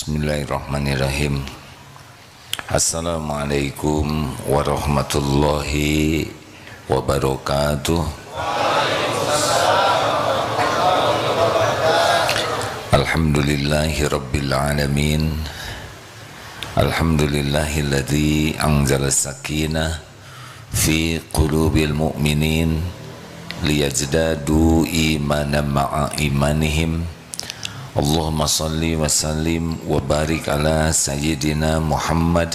Bismillahirrahmanirrahim. Assalamualaikum warahmatullahi wabarakatuh. Alhamdulillahi rabbil alamin. Alhamdulillahilladzi anzala sakinah fi qulubil mu'minin liyazdadu imanan ma'a imanihim. Allahumma salli wa sallim wa barik ala sayyidina Muhammad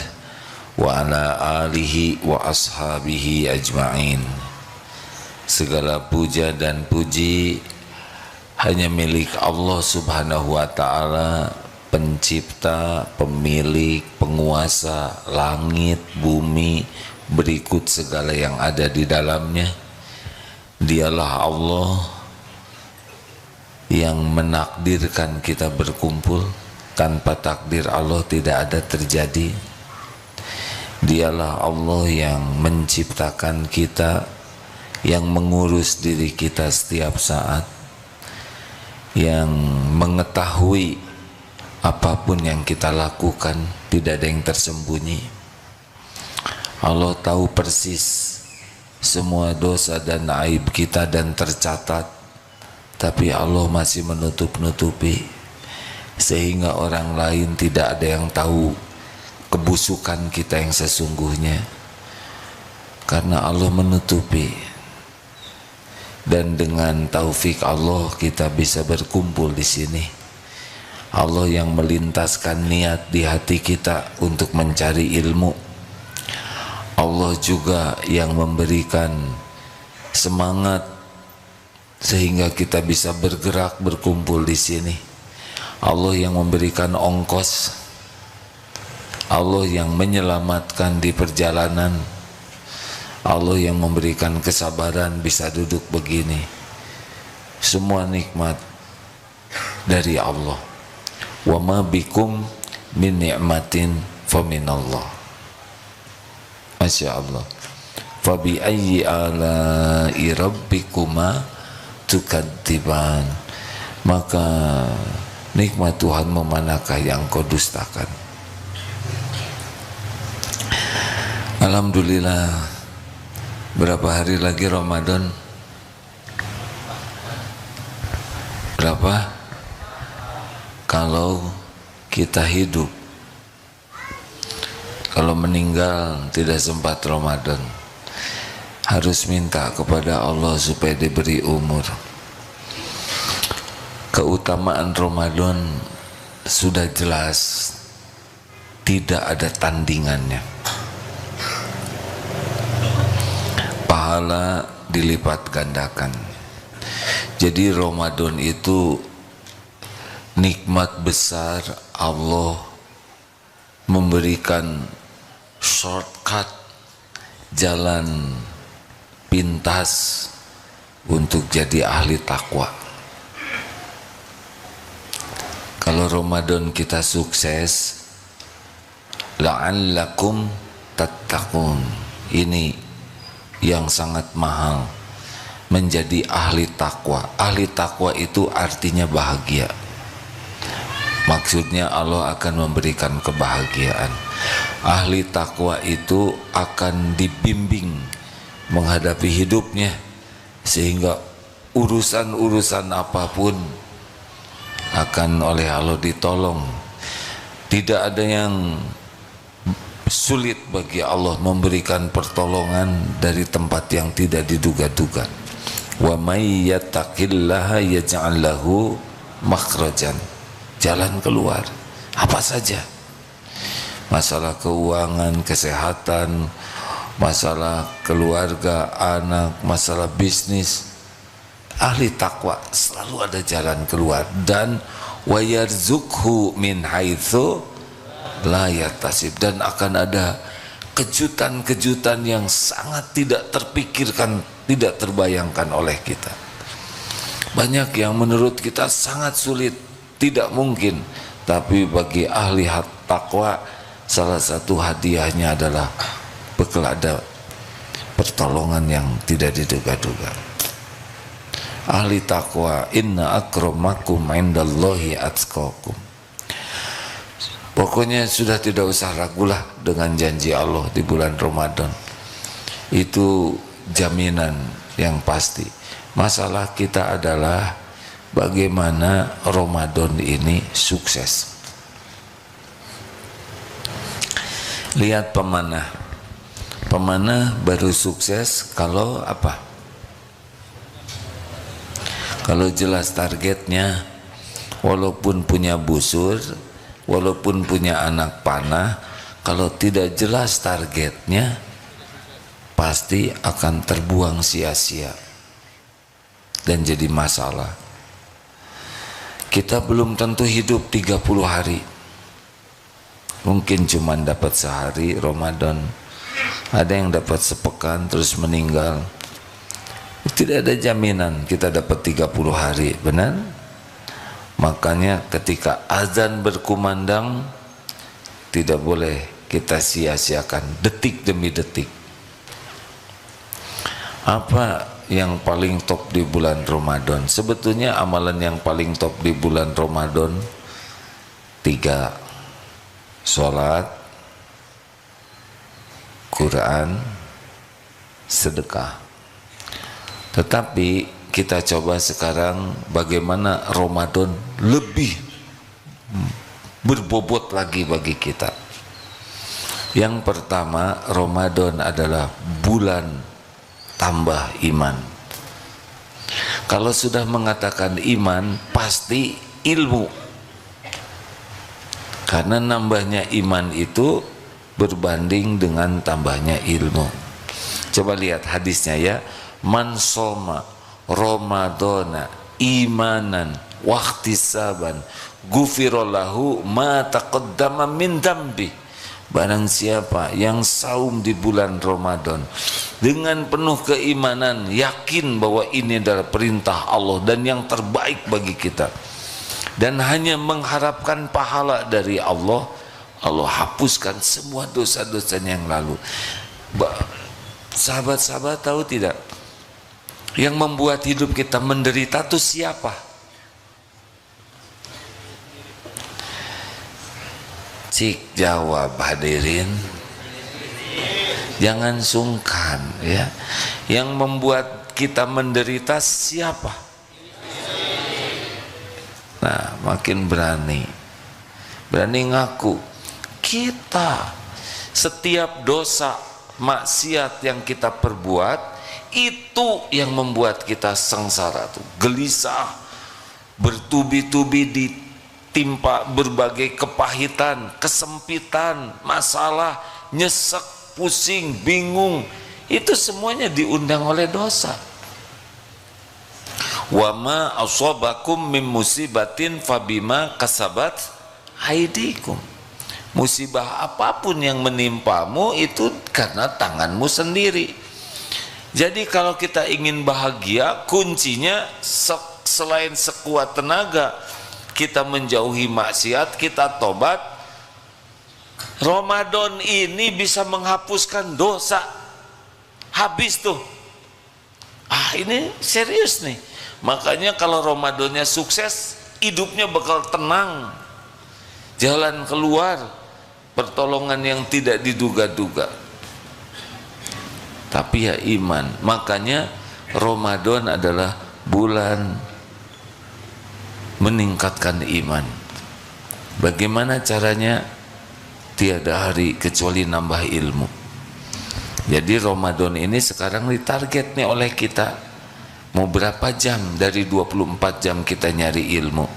wa ala alihi wa ashabihi ajma'in. Segala puja dan puji hanya milik Allah subhanahu wa ta'ala, pencipta, pemilik, penguasa langit, bumi, berikut segala yang ada di dalamnya. Dialah Allah yang menakdirkan kita berkumpul. Tanpa takdir Allah tidak ada terjadi. Dialah Allah yang menciptakan kita, yang mengurus diri kita setiap saat, yang mengetahui apapun yang kita lakukan, tidak ada yang tersembunyi. Allah tahu persis semua dosa dan aib kita dan tercatat. Tapi Allah masih menutup-nutupi sehingga orang lain tidak ada yang tahu kebusukan kita yang sesungguhnya, karena Allah menutupi. Dan dengan taufik Allah kita bisa berkumpul di sini. Allah yang melintaskan niat di hati kita untuk mencari ilmu. Allah juga yang memberikan semangat sehingga kita bisa bergerak berkumpul di sini. Allah yang memberikan ongkos, Allah yang menyelamatkan di perjalanan, Allah yang memberikan kesabaran bisa duduk begini. Semua nikmat dari Allah. Wa ma bikum min ni'matin fa minallah. Masya Allah. Fa bi ayyi ala'i rabbikuma tukadziban. Maka nikmat Tuhan memanakah yang kau dustakan? Alhamdulillah, berapa hari lagi Ramadan? Berapa? Kalau kita hidup, kalau meninggal tidak sempat Ramadan, harus minta kepada Allah supaya diberi umur. Keutamaan Ramadan sudah jelas, tidak ada tandingannya. Pahala dilipat gandakan. Jadi Ramadan itu nikmat besar. Allah memberikan shortcut, jalan pintas untuk jadi ahli takwa. Kalau Ramadan kita sukses, la'allakum tattaqun. Ini yang sangat mahal, menjadi ahli takwa. Ahli takwa itu artinya bahagia. Maksudnya Allah akan memberikan kebahagiaan. Ahli takwa itu akan dibimbing menghadapi hidupnya, sehingga urusan-urusan apapun akan oleh Allah ditolong. Tidak ada yang sulit bagi Allah memberikan pertolongan dari tempat yang tidak diduga-duga. Wa may yattaqillaha yaj'al lahu makhrajan. Jalan keluar apa saja. Masalah keuangan, kesehatan, masalah keluarga, anak, masalah bisnis, ahli takwa selalu ada jalan keluar. Dan wa yarzuqhu min haitsu la yahtasib, dan akan ada kejutan-kejutan yang sangat tidak terpikirkan, tidak terbayangkan oleh kita. Banyak yang menurut kita sangat sulit, tidak mungkin, tapi bagi ahli takwa salah satu hadiahnya adalah bekal ada pertolongan yang tidak diduga-duga. Ahli takwa, inna akramakum indallahi atqakum. Pokoknya sudah tidak usah ragulah dengan janji Allah di bulan Ramadan. Itu jaminan yang pasti. Masalah kita adalah bagaimana Ramadan ini sukses. Lihat pemanah. Pemanah baru sukses kalau apa? Kalau jelas targetnya, walaupun punya busur, walaupun punya anak panah, kalau tidak jelas targetnya, pasti akan terbuang sia-sia dan jadi masalah. Kita belum tentu hidup 30 hari. Mungkin cuma dapat sehari Ramadan. Ada yang dapat sepekan terus meninggal. Tidak ada jaminan kita dapat 30 hari, benar? Makanya ketika azan berkumandang, tidak boleh kita sia-siakan detik demi detik. Apa yang paling top di bulan Ramadan? Sebetulnya amalan yang paling top di bulan Ramadan 3: sholat, Quran, sedekah. Tetapi kita coba sekarang bagaimana Ramadan lebih berbobot lagi bagi kita. Yang pertama, Ramadan adalah bulan tambah iman. Kalau sudah mengatakan iman, pasti ilmu. Karena nambahnya iman itu berbanding dengan tambahnya ilmu. Coba lihat hadisnya ya. Man soma Ramadana imanan wahtisaban gufirallahu ma taqaddama min dambi. Barang siapa yang saum di bulan Ramadan dengan penuh keimanan, yakin bahwa ini adalah perintah Allah dan yang terbaik bagi kita, dan hanya mengharapkan pahala dari Allah, Allah hapuskan semua dosa-dosanya yang lalu. Sahabat-sahabat tahu tidak, yang membuat hidup kita menderita itu siapa? Cik jawab hadirin, jangan sungkan ya. Yang membuat kita menderita siapa? Nah, makin berani ngaku. Kita setiap dosa maksiat yang kita perbuat, itu yang membuat kita sengsara tuh, gelisah, bertubi-tubi ditimpa berbagai kepahitan, kesempitan, masalah, nyesek, pusing, bingung. Itu semuanya diundang oleh dosa. Wa ma asabakum min musibatin fabima kasabat aidikum. Musibah apapun yang menimpamu itu karena tanganmu sendiri. Jadi kalau kita ingin bahagia, kuncinya selain sekuat tenaga kita menjauhi maksiat, kita tobat. Ramadan ini bisa menghapuskan dosa. Habis tuh. Ini serius nih. Makanya kalau Ramadannya sukses, hidupnya bakal tenang. Jalan keluar, pertolongan yang tidak diduga-duga. Tapi ya iman. Makanya Ramadan adalah bulan meningkatkan iman. Bagaimana caranya? Tiada hari kecuali nambah ilmu. Jadi Ramadan ini sekarang ditarget nih oleh kita. Mau berapa jam dari 24 jam kita nyari ilmu.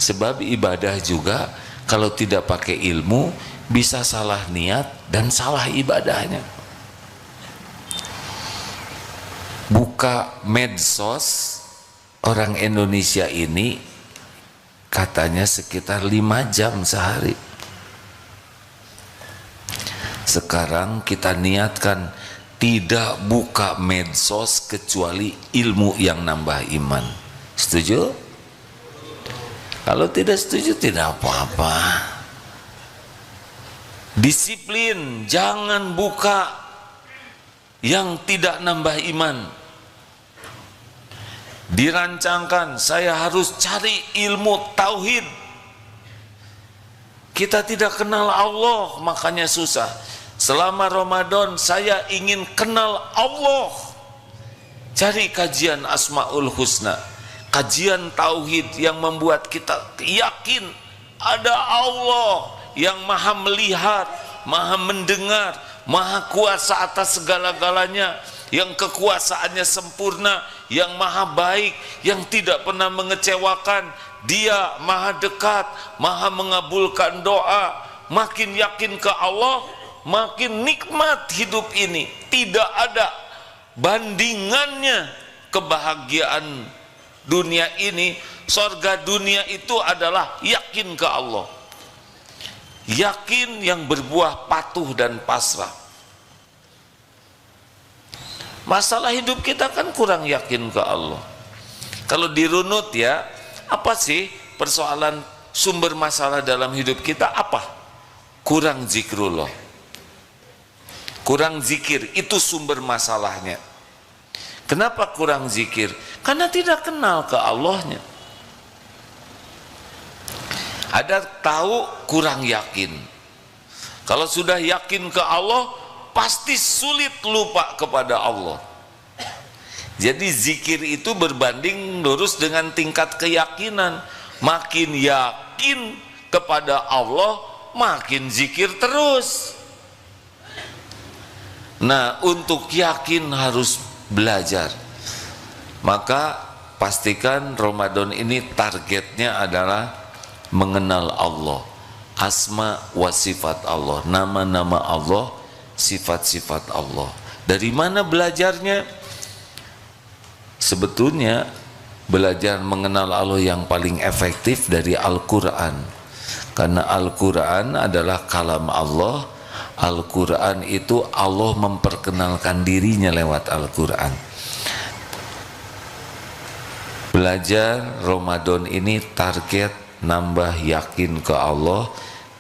Sebab ibadah juga kalau tidak pakai ilmu bisa salah niat dan salah ibadahnya. Buka medsos, orang Indonesia ini katanya sekitar 5 jam sehari. Sekarang kita niatkan tidak buka medsos kecuali ilmu yang nambah iman. Setuju? Kalau tidak setuju tidak apa-apa. Disiplin, jangan buka yang tidak nambah iman. Dirancangkan saya harus cari ilmu tauhid. Kita tidak kenal Allah, makanya susah. Selama Ramadan saya ingin kenal Allah. Cari kajian Asmaul Husna, kajian tauhid yang membuat kita yakin ada Allah yang maha melihat, maha mendengar, maha kuasa atas segala-galanya, yang kekuasaannya sempurna, yang maha baik, yang tidak pernah mengecewakan. Dia maha dekat, maha mengabulkan doa. Makin yakin ke Allah, makin nikmat hidup ini. Tidak ada bandingannya kebahagiaan dunia ini. Surga dunia itu adalah yakin ke Allah, yakin yang berbuah patuh dan pasrah. Masalah hidup kita kan kurang yakin ke Allah. Kalau dirunut ya, apa sih persoalan sumber masalah dalam hidup kita? Apa? Kurang zikrullah, kurang zikir, itu sumber masalahnya. Kenapa kurang zikir? Karena tidak kenal ke Allahnya. Ada tahu, kurang yakin. Kalau sudah yakin ke Allah, pasti sulit lupa kepada Allah. Jadi zikir itu berbanding lurus dengan tingkat keyakinan. Makin yakin kepada Allah, makin zikir terus. Nah, untuk yakin harus belajar. Maka pastikan Ramadan ini targetnya adalah mengenal Allah, asma wa sifat Allah, nama-nama Allah, sifat-sifat Allah. Dari mana belajarnya? Sebetulnya belajar mengenal Allah yang paling efektif dari Al-Quran. Karena Al-Quran adalah kalam Allah. Al-Quran itu Allah memperkenalkan dirinya lewat Al-Quran. Belajar Ramadan ini target nambah yakin ke Allah.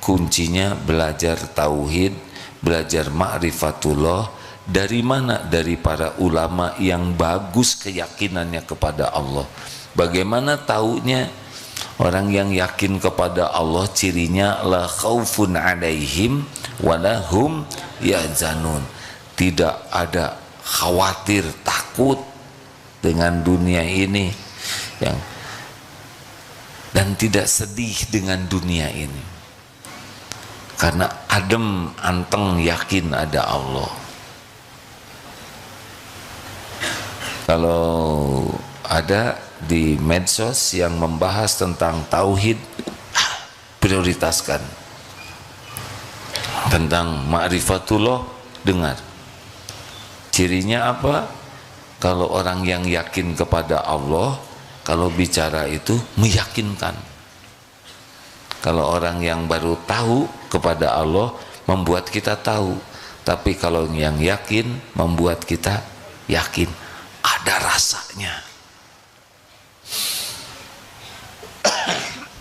Kuncinya belajar tauhid, belajar ma'rifatullah. Dari mana? Dari para ulama yang bagus keyakinannya kepada Allah. Bagaimana taunya? Orang yang yakin kepada Allah cirinya la khaufun alaihim walahum yahzanun. Tidak ada khawatir, takut dengan dunia ini dan tidak sedih dengan dunia ini. Karena adem, anteng, yakin ada Allah. Kalau ada di medsos yang membahas tentang tauhid, prioritaskan. Tentang ma'rifatullah, dengar. Cirinya apa? Kalau orang yang yakin kepada Allah, kalau bicara itu meyakinkan. Kalau orang yang baru tahu kepada Allah, membuat kita tahu. Tapi kalau yang yakin, membuat kita yakin. Ada rasanya.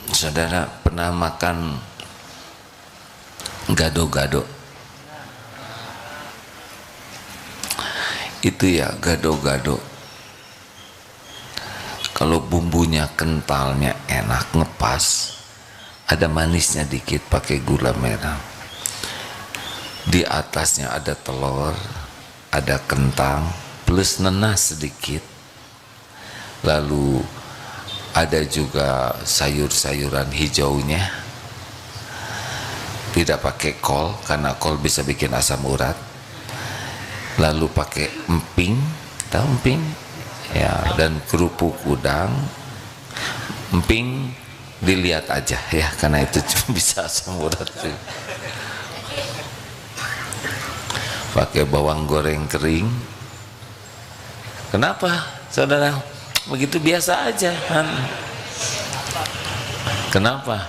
Saudara pernah makan gado-gado? Itu ya gado-gado. Kalau bumbunya kentalnya enak, ngepas, ada manisnya dikit, pakai gula merah. Di atasnya ada telur, ada kentang, plus nenas sedikit. Lalu ada juga sayur-sayuran hijaunya. Tidak pakai kol, karena kol bisa bikin asam urat. Lalu pakai emping, tahu emping? Ya, dan kerupuk udang. Emping dilihat aja ya, karena itu cuma bisa asam urat. Pakai bawang goreng kering. Kenapa, saudara? Begitu biasa aja kan? Kenapa?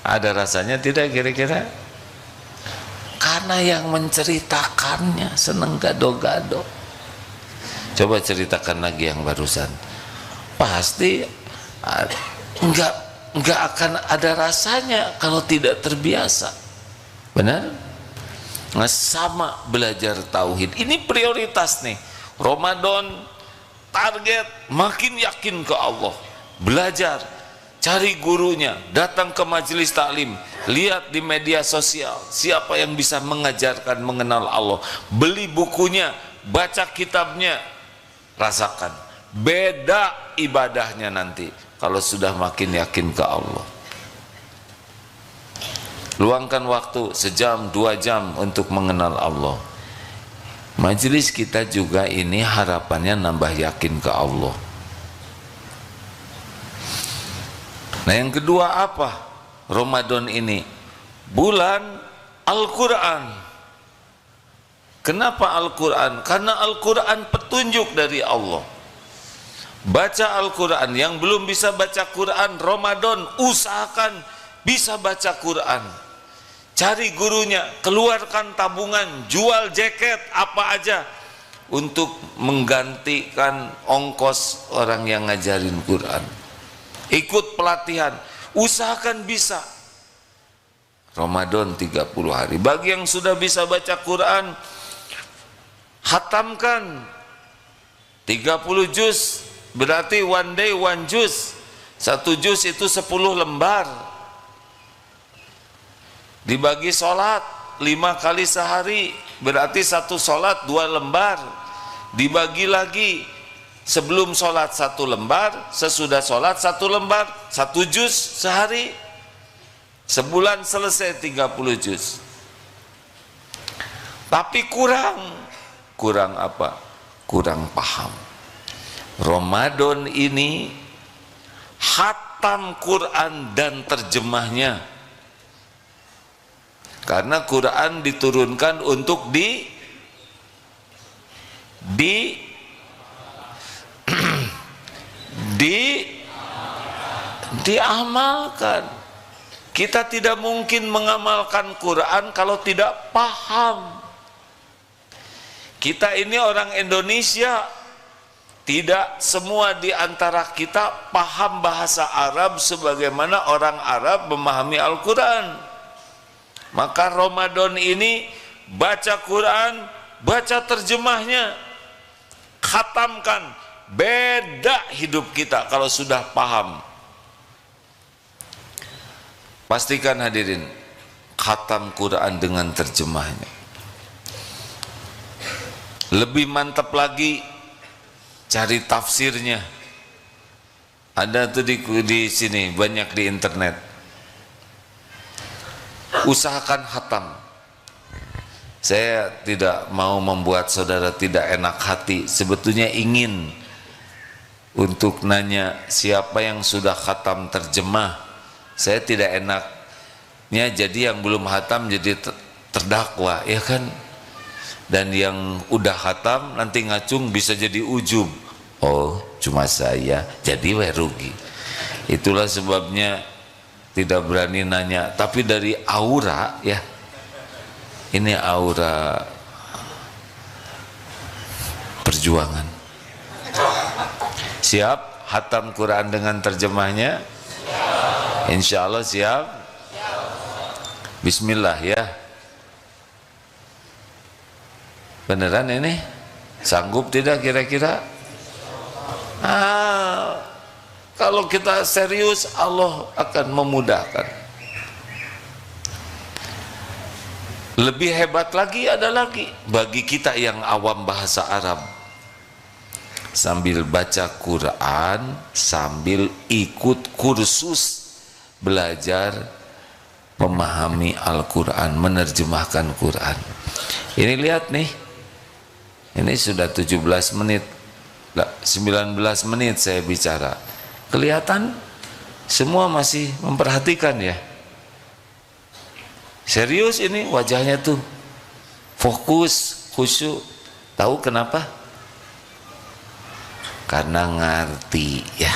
Ada rasanya tidak kira-kira? Karena yang menceritakannya seneng gado-gado. Coba ceritakan lagi yang barusan. Pasti enggak akan ada rasanya kalau tidak terbiasa. Benar? Nah, sama belajar tauhid. Ini prioritas nih. Ramadan target makin yakin ke Allah. Belajar, cari gurunya, datang ke majelis taklim, Lihat di media sosial, siapa yang bisa mengajarkan mengenal Allah. Beli bukunya, baca kitabnya, rasakan. Beda ibadahnya nanti kalau sudah makin yakin ke Allah. Luangkan waktu sejam, 2 jam untuk mengenal Allah. Majelis kita juga ini harapannya nambah yakin ke Allah. Nah yang kedua apa? Ramadan ini bulan Al-Quran. Kenapa Al-Quran? Karena Al-Quran petunjuk dari Allah. Baca Al-Quran. Yang belum bisa baca Quran Ramadan, usahakan bisa baca Quran. Cari gurunya, keluarkan tabungan, jual jaket apa aja untuk menggantikan ongkos orang yang ngajarin Quran. Ikut pelatihan, usahakan bisa. Ramadan 30 hari. Bagi yang sudah bisa baca Quran, hatamkan 30 juz, berarti one day one juz. 1 juz itu 10 lembar. Dibagi sholat 5 kali sehari, berarti 1 sholat 2 lembar. Dibagi lagi, sebelum sholat 1 lembar, sesudah sholat 1 lembar, 1 juz sehari. Sebulan selesai 30 juz. Tapi kurang apa? Kurang paham. Ramadan ini khatam Quran dan terjemahnya. Karena Quran diturunkan untuk diamalkan. Kita tidak mungkin mengamalkan Quran kalau tidak paham. Kita ini orang Indonesia, tidak semua di antara kita paham bahasa Arab sebagaimana orang Arab memahami Al-Quran. Maka Ramadan ini baca Quran, baca terjemahnya, khatamkan. Beda hidup kita kalau sudah paham. Pastikan hadirin, khatam Quran dengan terjemahnya. Lebih mantap lagi, cari tafsirnya. Ada tuh di sini, banyak di internet. Usahakan khatam. Saya tidak mau membuat saudara tidak enak hati. Sebetulnya ingin untuk nanya siapa yang sudah khatam terjemah. Saya tidak enaknya jadi yang belum khatam jadi terdakwa, ya kan? Dan yang udah khatam nanti ngacung bisa jadi ujub. Oh, cuma saya, jadi rugi. Itulah sebabnya tidak berani nanya. Tapi dari aura ya, ini aura perjuangan. Siap khatam Quran dengan terjemahnya? Insya Allah siap? Bismillah ya. Beneran ini? Sanggup tidak kira-kira? Kalau kita serius, Allah akan memudahkan. Lebih hebat lagi ada lagi bagi kita yang awam bahasa Arab. Sambil baca Quran, sambil ikut kursus belajar memahami Al-Quran, menerjemahkan Quran. Ini lihat nih, ini sudah 17 menit, 19 menit saya bicara. Kelihatan semua masih memperhatikan ya. Serius ini wajahnya tuh, fokus, khusyuk. Tahu kenapa? Karena ngerti ya,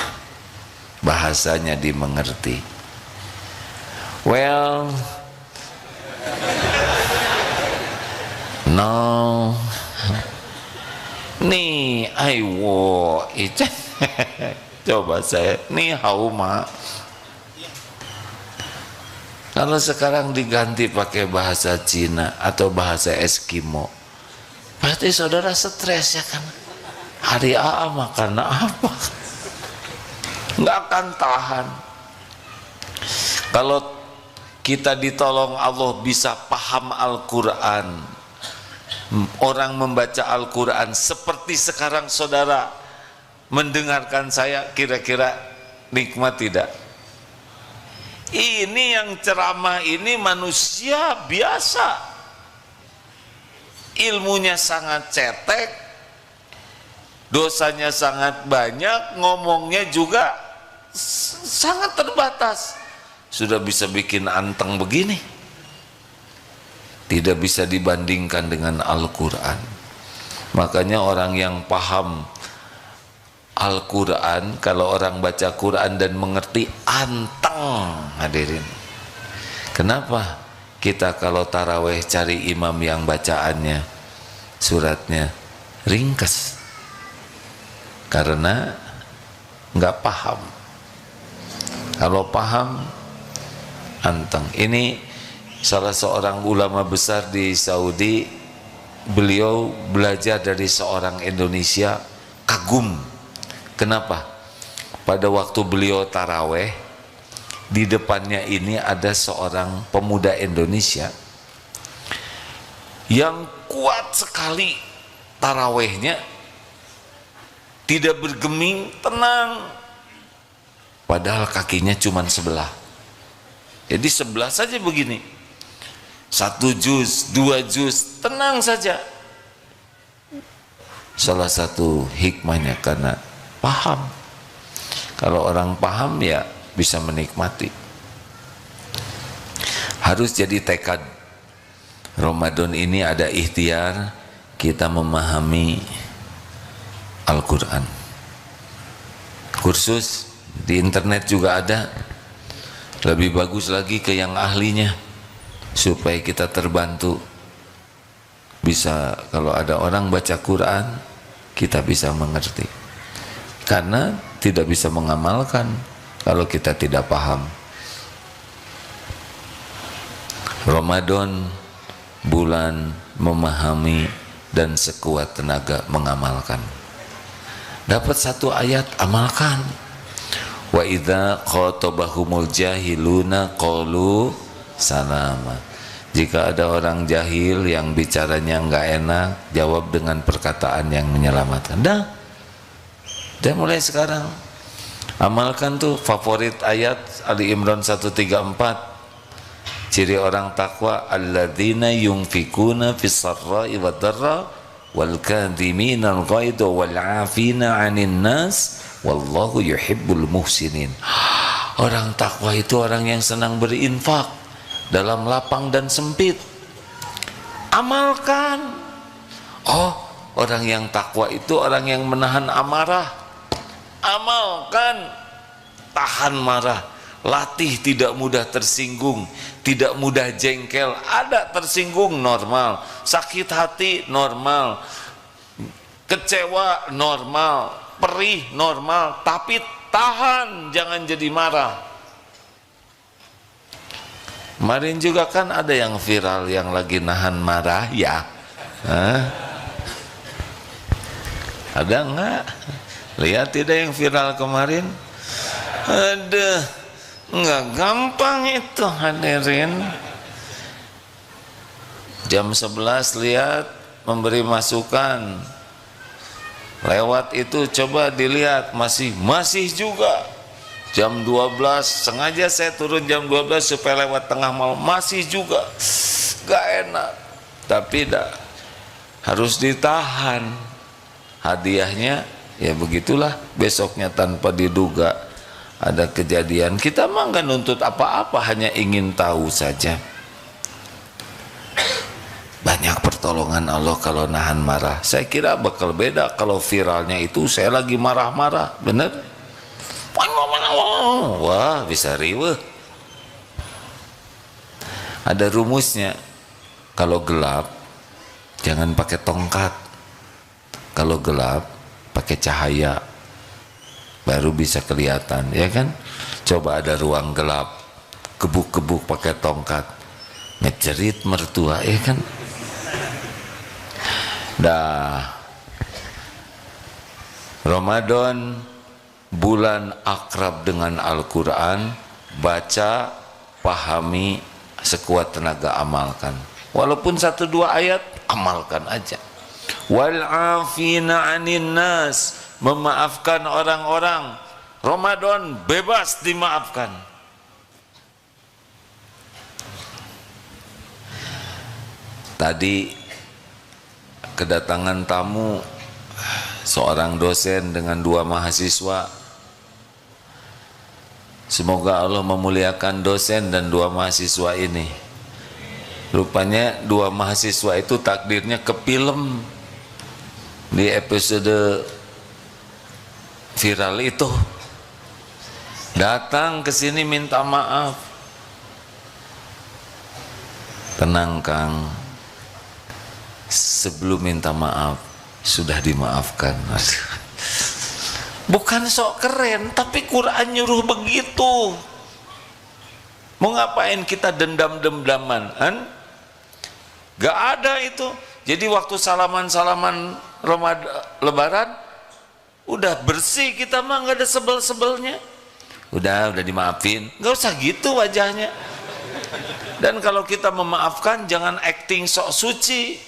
bahasanya dimengerti. Well, no, nih, aiwo, coba saya, nih hauma. Kalau sekarang diganti pakai bahasa Cina atau bahasa Eskimo, berarti saudara stres ya kan? Hari A makan apa? Nggak akan tahan. Kalau kita ditolong Allah bisa paham Al-Quran. Orang membaca Al-Quran seperti sekarang saudara mendengarkan saya, kira-kira nikmat tidak? Ini yang ceramah ini manusia biasa, ilmunya sangat cetek, dosanya sangat banyak, ngomongnya juga sangat terbatas, sudah bisa bikin anteng begini. Tidak bisa dibandingkan dengan Al-Quran. Makanya orang yang paham Al-Quran, kalau orang baca Quran dan mengerti, anteng hadirin. Kenapa kita kalau taraweh cari imam yang bacaannya, suratnya ringkas? Karena nggak paham. Kalau paham, anteng. Ini salah seorang ulama besar di Saudi, beliau belajar dari seorang Indonesia, kagum. Kenapa? Pada waktu beliau taraweh, di depannya ini ada seorang pemuda Indonesia yang kuat sekali tarawehnya, tidak bergeming, tenang, padahal kakinya cuma sebelah. Jadi sebelah saja begini, 1 juz, 2 juz, tenang saja. Salah satu hikmahnya karena paham. Kalau orang paham ya bisa menikmati. Harus jadi tekad. Ramadan ini ada ikhtiar kita memahami Al-Quran. Kursus di internet juga ada. Lebih bagus lagi ke yang ahlinya, supaya kita terbantu. Bisa, kalau ada orang baca Quran, kita bisa mengerti. Karena tidak bisa mengamalkan kalau kita tidak paham. Ramadan bulan memahami dan sekuat tenaga mengamalkan. Dapat satu ayat, amalkan. Wa idza khatabahumul jahiluna qalu salama. Jika ada orang jahil yang bicaranya enggak enak, jawab dengan perkataan yang menyelamatkan. Dan mulai sekarang amalkan tuh favorit ayat Ali Imran 134. Ciri orang takwa, alladzina yunfikuna fis sarra'i wad dharra wal kadhiminal ghaidha wal 'afina 'anil nas wallahu yuhibbul muhsinin. Orang takwa itu orang yang senang berinfak dalam lapang dan sempit. Amalkan. Oh, orang yang takwa itu orang yang menahan amarah. Amalkan, tahan marah, latih tidak mudah tersinggung, tidak mudah jengkel. Ada tersinggung normal, sakit hati normal, kecewa normal, perih normal, tapi tahan, jangan jadi marah. Kemarin juga kan ada yang viral yang lagi nahan marah ya. Ada enggak? Lihat tidak yang viral kemarin? Ada, nggak gampang itu hadirin. Jam 11 lihat memberi masukan. Lewat itu coba dilihat masih juga. Jam 12 sengaja saya turun jam 12 supaya lewat tengah malam, masih juga. Gak enak. Tapi harus ditahan. Hadiahnya ya begitulah, besoknya tanpa diduga ada kejadian. Kita mah nggak nuntut apa-apa, hanya ingin tahu saja. Banyak pertolongan Allah kalau nahan marah. Saya kira bakal beda kalau viralnya itu saya lagi marah-marah, bener? Wah, bisa riweuh. Ada rumusnya. Kalau gelap jangan pakai tongkat. Kalau gelap pakai cahaya, baru bisa kelihatan, ya kan? Coba ada ruang gelap, gebuk-gebuk pakai tongkat, ngecerit mertua, ya kan? Ramadan bulan akrab dengan Al-Quran, baca, pahami, sekuat tenaga amalkan. Walaupun 1-2 ayat, amalkan aja. Wal afina 'anin nas, memaafkan orang-orang. Ramadan bebas dimaafkan. Tadi kedatangan tamu seorang dosen dengan 2 mahasiswa. Semoga Allah memuliakan dosen dan 2 mahasiswa ini. Rupanya 2 mahasiswa itu takdirnya ke film di episode viral itu. Datang ke sini minta maaf. Tenang Kang, sebelum minta maaf sudah dimaafkan. Bukan sok keren, tapi Quran nyuruh begitu. Mau ngapain kita dendam-dendaman? Gak ada itu. Jadi waktu salaman-salaman Lebaran udah bersih kita mah, gak ada sebel-sebelnya. Udah dimaafin, gak usah gitu wajahnya. Dan kalau kita memaafkan jangan acting sok suci.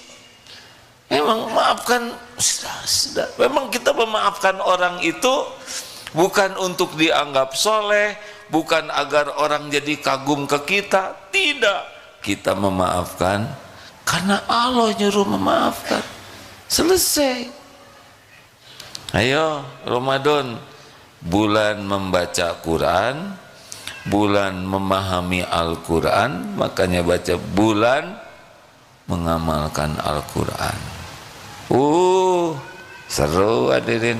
Memang maafkan sudah. Memang kita memaafkan orang itu bukan untuk dianggap soleh, bukan agar orang jadi kagum ke kita. Tidak, kita memaafkan karena Allah nyuruh memaafkan. Selesai. Ayo Ramadan, bulan membaca Quran, bulan memahami Al-Quran, makanya baca bulan mengamalkan Al-Quran. Seru hadirin.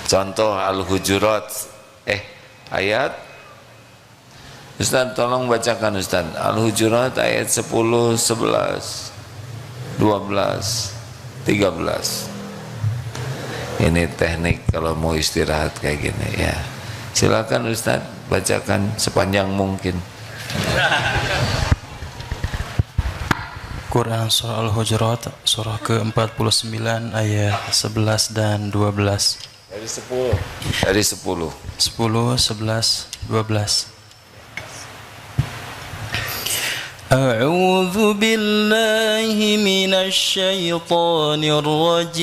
Contoh Al-Hujurat, ayat. Ustaz tolong bacakan Ustaz. Al-Hujurat ayat 10, 11, 12, 13. Ini teknik kalau mau istirahat kayak gini ya. Silakan Ustaz bacakan sepanjang mungkin. Quran Surah Al-Hujurat surah ke-49 ayat 11 dan 12. Dari 10. Dari 10. 10, 11, 12. A'udzu billahi minasy syaithanir rajim.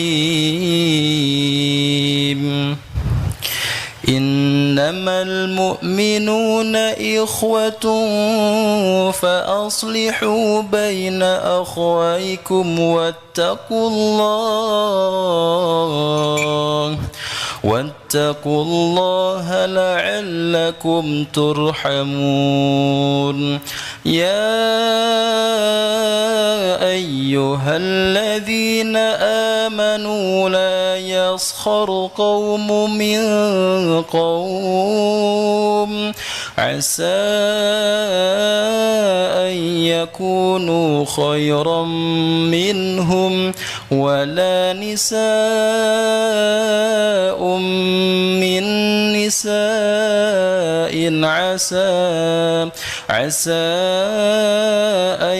Innamal mu'minuna ikhwatun fa aslihu baina akhwaykum wattaqullaha la'allakum turhamun. Ya ayyuhalladzina amanu la yaskhar qaumun min qaum asa an yakunu khairan minhum wala nisa'un min nisa'in asa an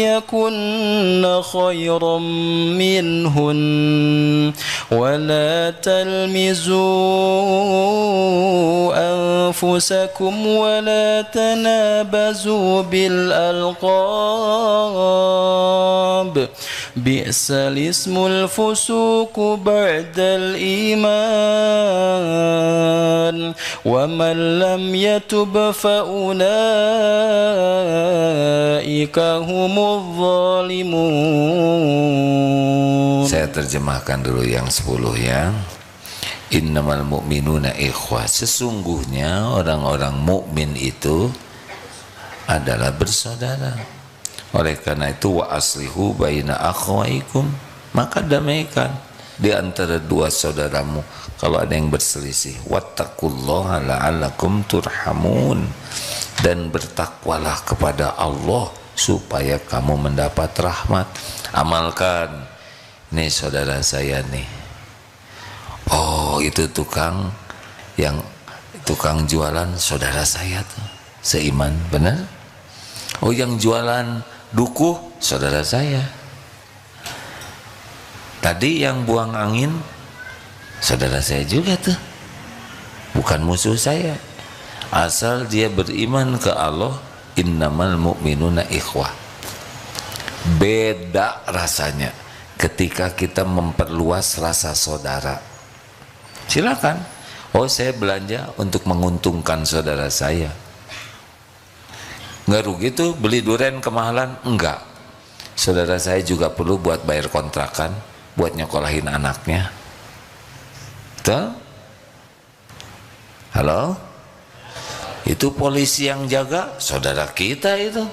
yakunna khairan minhun wala talmizu anfusakum wala tanabazu bil alqab bi'sal ismul fusuku ba'dal iman wa man lam yatub fa ulaika humudz zalimun. Saya terjemahkan dulu yang 10 ya. Innamal mu'minuna ikhwah, sesungguhnya orang-orang mukmin itu adalah bersaudara. Oleh karena itu wa aslihu baina akhwaikum, maka damaikan di antara 2 saudaramu kalau ada yang berselisih. Wattaqullaha la'allakum turhamun, dan bertakwalah kepada Allah supaya kamu mendapat rahmat. Amalkan. Nih saudara saya nih, oh itu tukang jualan saudara saya tuh, seiman, benar? Oh yang jualan dukuh saudara saya. Tadi yang buang angin saudara saya juga tuh, bukan musuh saya. Asal dia beriman ke Allah innamal mu'minuna ikhwah. Beda rasanya ketika kita memperluas rasa saudara. Silakan, oh saya belanja untuk menguntungkan saudara saya. Nggak rugi tuh beli durian kemahalan? Enggak. Saudara saya juga perlu buat bayar kontrakan, buat nyekolahin anaknya. Tuh? Halo? Itu polisi yang jaga, saudara kita itu.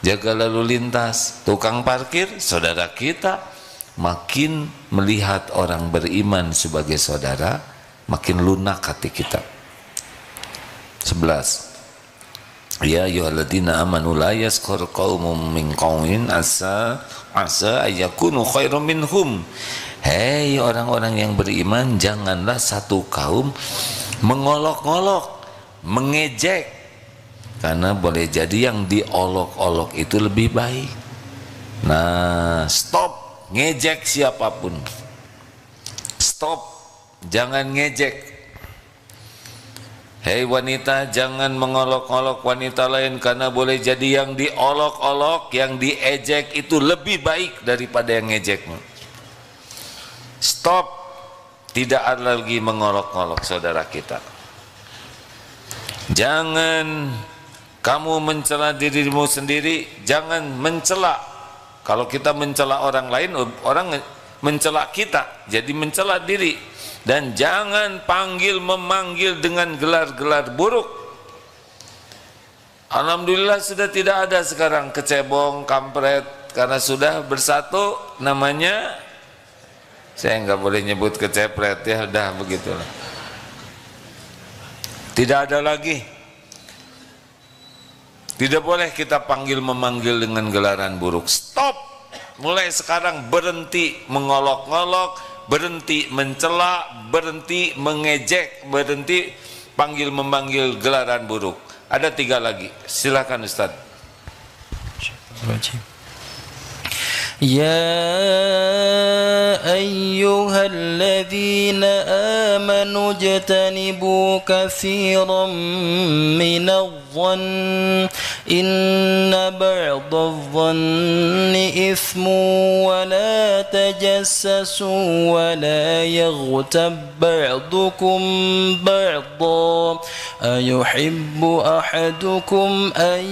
Jaga lalu lintas, tukang parkir, saudara kita. Makin melihat orang beriman sebagai saudara, makin lunak hati kita. 11. Ya ayyuhalladzina amanu la yaskhur qaumun min qaumin asa ayyakunu khairum minhum. Hei orang-orang yang beriman, janganlah satu kaum mengolok-olok, mengejek, karena boleh jadi yang diolok-olok itu lebih baik. Nah, stop ngejek siapapun. Stop, jangan ngejek. Hei wanita, jangan mengolok-olok wanita lain, karena boleh jadi yang diolok-olok, yang diejek itu lebih baik daripada yang ngejekmu. Stop, tidak ada lagi mengolok-olok saudara kita. Jangan kamu mencela dirimu sendiri, jangan mencela. Kalau kita mencela orang lain, orang mencela kita, jadi mencela diri. Dan jangan memanggil dengan gelar-gelar buruk. Alhamdulillah sudah tidak ada sekarang kecebong, kampret, karena sudah bersatu namanya. Saya nggak boleh nyebut kecepret ya, udah begitulah. Tidak ada lagi. Tidak boleh kita memanggil dengan gelaran buruk. Stop. Mulai sekarang berhenti mengolok-olok, berhenti mencela, berhenti mengejek, berhenti memanggil gelaran buruk. Ada 3 lagi. Silakan Ustaz. يا أيها الذين آمنوا اجتنبوا كثيرا من الظن إن بعض الظن إثم ولا تجسسوا ولا يغتب بعضكم بعضا أيحب أحدكم أن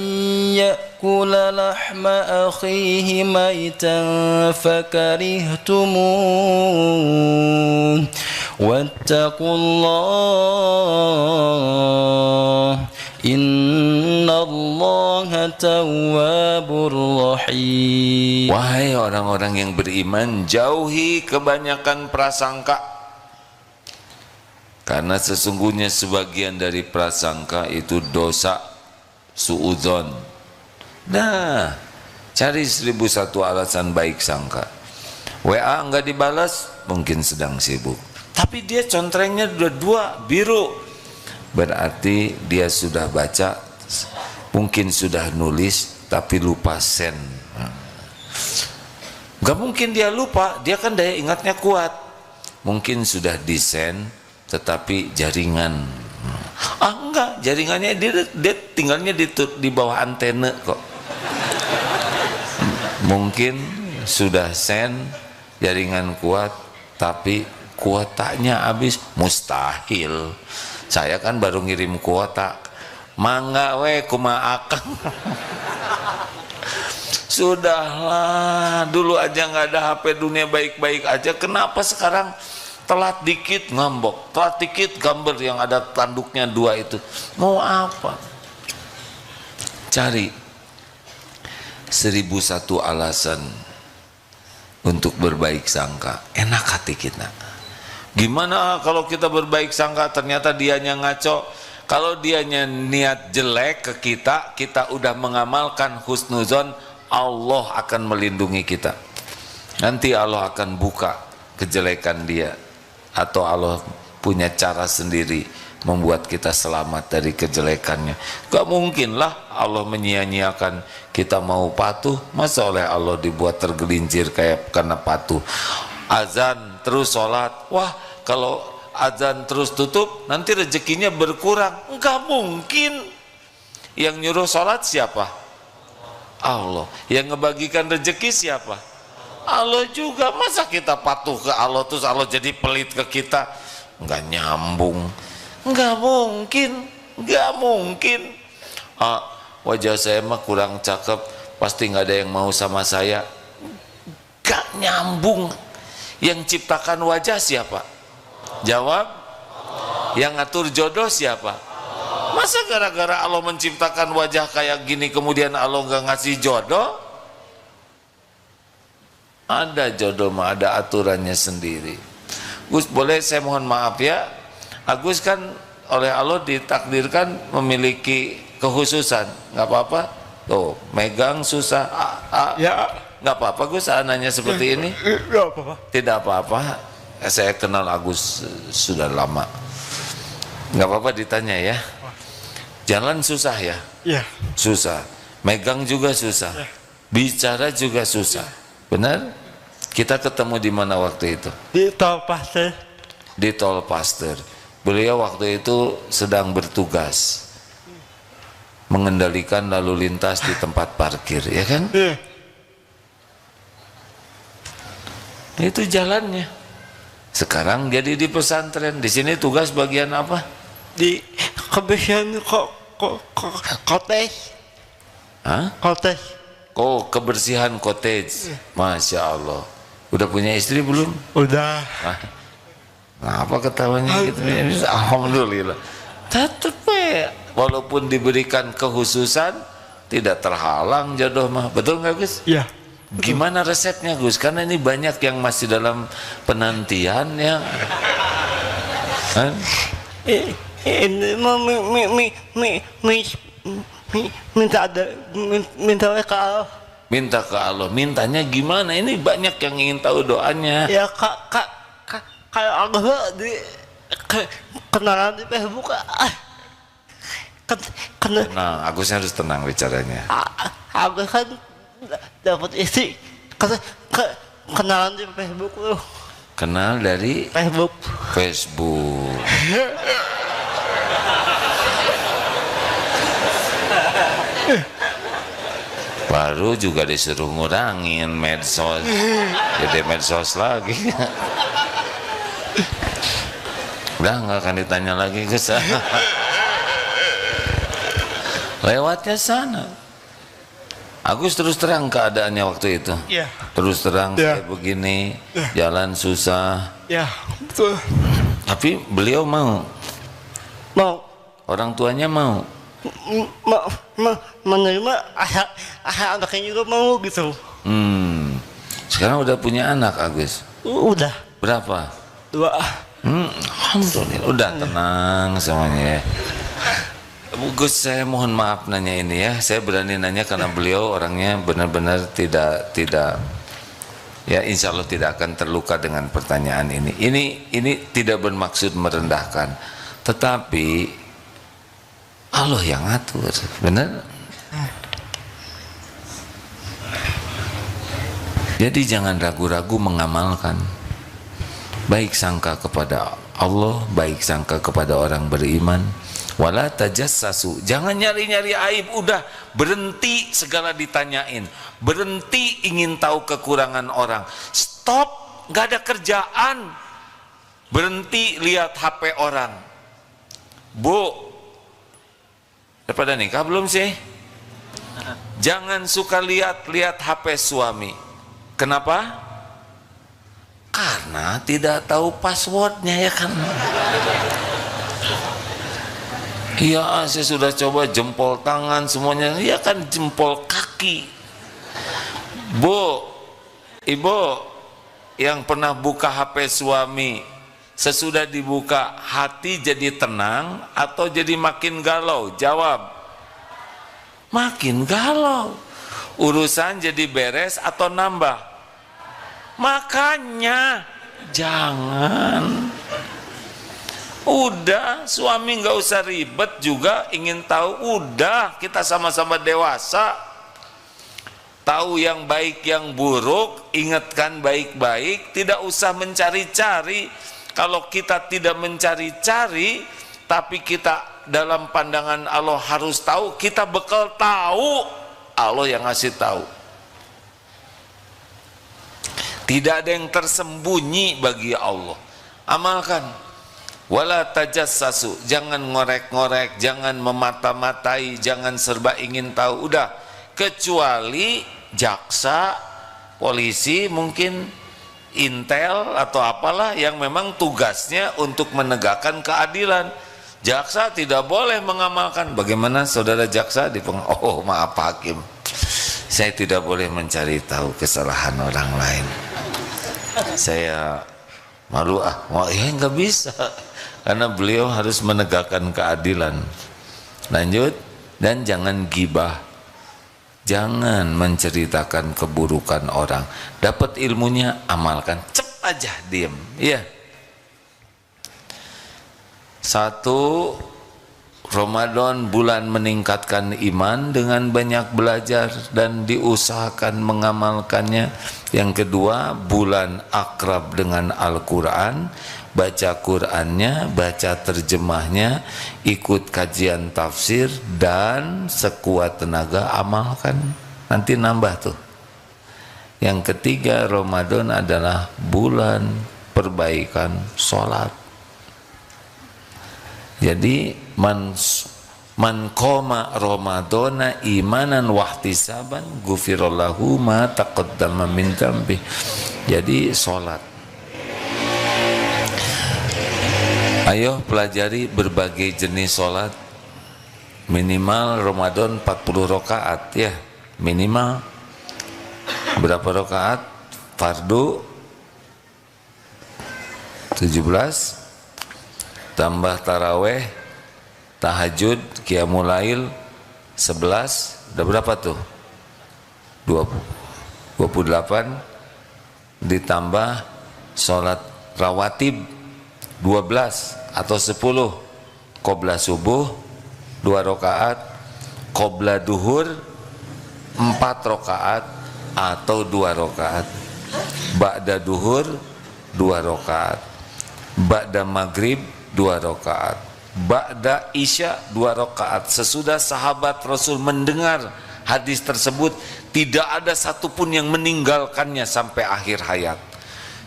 يأكل لحم أخيه ميتا فكرهتموه واتقوا الله إن الله تواب رحيم. Wahai orang-orang yang beriman, jauhi kebanyakan prasangka, karena sesungguhnya sebagian dari prasangka itu dosa suudzon. Nah, cari 1001 alasan baik sangka. WA enggak dibalas, mungkin sedang sibuk. Tapi dia contrengnya dua biru, berarti dia sudah baca, mungkin sudah nulis, tapi lupa send. Enggak mungkin dia lupa, dia kan daya ingatnya kuat. Mungkin sudah di-send, tetapi jaringan. Enggak, jaringannya dia tinggalnya di bawah antena kok. Mungkin sudah send, jaringan kuat, tapi kuotanya habis. Mustahil, saya kan baru ngirim kuota. Mangga we kumaha akang. Sudahlah, dulu aja nggak ada HP, dunia baik-baik aja. Kenapa sekarang telat dikit ngambok, telat dikit gambar yang ada tanduknya 2 itu? Mau apa? Cari 1001 alasan untuk berbaik sangka. Enak hati kita. Gimana kalau kita berbaik sangka ternyata dianya ngaco? Kalau dianya niat jelek ke kita, kita udah mengamalkan husnuzon, Allah akan melindungi kita. Nanti Allah akan buka kejelekan dia, atau Allah punya cara sendiri membuat kita selamat dari kejelekannya. Gak mungkin lah Allah menyia-nyiakan kita mau patuh. Masa oleh Allah dibuat tergelincir kayak karena patuh? Azan terus sholat, wah kalau azan terus tutup nanti rezekinya berkurang. Gak mungkin. Yang nyuruh sholat siapa? Allah. Yang ngebagikan rezeki siapa? Allah juga. Masa kita patuh ke Allah terus Allah jadi pelit ke kita? Nggak nyambung. Nggak mungkin. Nggak mungkin. Wajah saya mah kurang cakep, pasti nggak ada yang mau sama saya. Nggak nyambung. Yang ciptakan wajah siapa? Jawab. Yang ngatur jodoh siapa? Masa gara-gara Allah menciptakan wajah kayak gini kemudian Allah nggak ngasih jodoh? Ada jodoh mah, ada aturannya sendiri. Gus, boleh saya mohon maaf ya, Agus kan oleh Allah ditakdirkan memiliki kekhususan, nggak apa-apa. Tuh, megang susah. Ya, nggak apa-apa Gus, nanya seperti ini. Nggak apa-apa. Tidak apa-apa. Saya kenal Agus sudah lama. Nggak apa-apa ditanya ya. Jalan susah ya? Iya. Susah. Megang juga susah. Bicara juga susah. Benar? Kita ketemu di mana waktu itu? Di Tol Pasteur. Di Tol Pasteur. Beliau waktu itu sedang bertugas mengendalikan lalu lintas di tempat parkir, ya kan? Iya. Itu jalannya. Sekarang jadi di pesantren. Di sini tugas bagian apa? Di kebersihan cottage. Hah? Cottage. Oh, kebersihan cottage. Masya Allah. Udah punya istri belum? Udah. Kenapa ketawanya gitu? Alhamdulillah. Tetap ya, walaupun diberikan kekhususan tidak terhalang jodoh mah. Betul nggak Gus? Iya. Gimana resepnya Gus? Karena ini banyak yang masih dalam penantian ya. Ini mau minta ke Allah. Minta ke Allah. Mintanya gimana? Ini banyak yang ingin tahu doanya. Ya kayak Allah di kenalan di Facebook. Tenang, Agusnya harus tenang bicaranya. Agus kan dapat istri kenalan di Facebook loh. Kenal dari Facebook. Baru juga disuruh ngurangin medsos, jadi medsos lagi. Udah nggak akan ditanya lagi ke sana. Lewatnya sana. Agus terus terang keadaannya waktu itu. Iya. Terus terang Ya. kayak begini, jalan susah. Ya, betul. Tapi beliau mau, Mau orang tuanya mau. menerima anaknya juga mau gitu. Sekarang udah punya anak Agus. Udah. Berapa? 2. Alhamdulillah. Udah tenang semuanya ya. Gus, saya mohon maaf nanya ini ya. Saya berani nanya karena beliau orangnya benar-benar tidak ya, insya Allah tidak akan terluka dengan pertanyaan ini. Ini tidak bermaksud merendahkan, tetapi Allah yang ngatur, benar? Jadi jangan ragu-ragu mengamalkan. Baik sangka kepada Allah, baik sangka kepada orang beriman. Wala tajassasu, jangan nyari-nyari aib. Udah berhenti segala ditanyain, berhenti ingin tahu kekurangan orang. Stop, nggak ada kerjaan. Berhenti lihat HP orang. Bu, pada nikah belum sih? Jangan suka lihat HP suami. Kenapa? Karena tidak tahu passwordnya, ya kan? Iya, saya sudah coba jempol tangan semuanya, ya kan jempol kaki. Bu, ibu yang pernah buka HP suami, sesudah dibuka hati jadi tenang atau jadi makin galau? Jawab. Makin galau. Urusan jadi beres atau nambah? Makanya jangan. Udah, suami nggak usah ribet juga ingin tahu. Udah, kita sama-sama dewasa. Tahu yang baik yang buruk, ingatkan baik-baik, tidak usah mencari-cari. Kalau kita tidak mencari-cari, tapi kita dalam pandangan Allah harus tahu, kita bekal tahu, Allah yang ngasih tahu. Tidak ada yang tersembunyi bagi Allah. Amalkan. Wala tajassasu, jangan ngorek-ngorek, jangan memata-matai, jangan serba ingin tahu. Udah, kecuali jaksa, polisi, mungkin intel atau apalah yang memang tugasnya untuk menegakkan keadilan. Jaksa tidak boleh mengamalkan. Bagaimana saudara jaksa oh maaf hakim, saya tidak boleh mencari tahu kesalahan orang lain, saya malu ya nggak bisa, karena beliau harus menegakkan keadilan. Lanjut, dan jangan gibah, jangan menceritakan keburukan orang. Dapat ilmunya, amalkan, cep aja, diem. Iya. Satu, Ramadan bulan meningkatkan iman dengan banyak belajar dan diusahakan mengamalkannya. Yang kedua, bulan akrab dengan Al-Quran, baca Qurannya, baca terjemahnya, ikut kajian tafsir, dan sekuat tenaga amalkan. Nanti nambah tuh. Yang ketiga, Ramadan adalah bulan perbaikan sholat. Jadi man qoma Ramadana imanan wahtisaban ghufirallahu ma taqaddama min dzambi. Jadi sholat. Ayo pelajari berbagai jenis sholat. Minimal Ramadan 40 rakaat ya, minimal. Berapa rakaat? Fardu 17, tambah taraweh, tahajud, qiyamul lail 11, udah berapa tuh? 28, ditambah sholat rawatib 12 atau 10, qobla subuh 2 rakaat, qobla duhur 4 rakaat atau 2 rakaat, ba'da duhur 2 rakaat, ba'da maghrib 2 rakaat, ba'da isya 2 rakaat. Sesudah sahabat Rasul mendengar hadis tersebut, tidak ada satupun yang meninggalkannya sampai akhir hayat.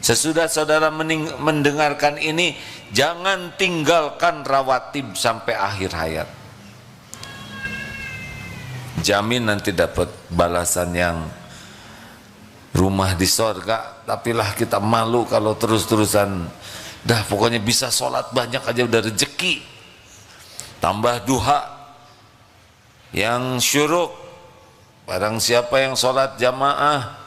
Sesudah saudara mendengarkan ini, jangan tinggalkan rawatib sampai akhir hayat. Jamin nanti dapat balasan yang rumah di sorga. Tapilah kita malu kalau terus-terusan. Dah pokoknya bisa sholat banyak aja udah rezeki. Tambah duha yang syuruk. Barang siapa yang sholat jamaah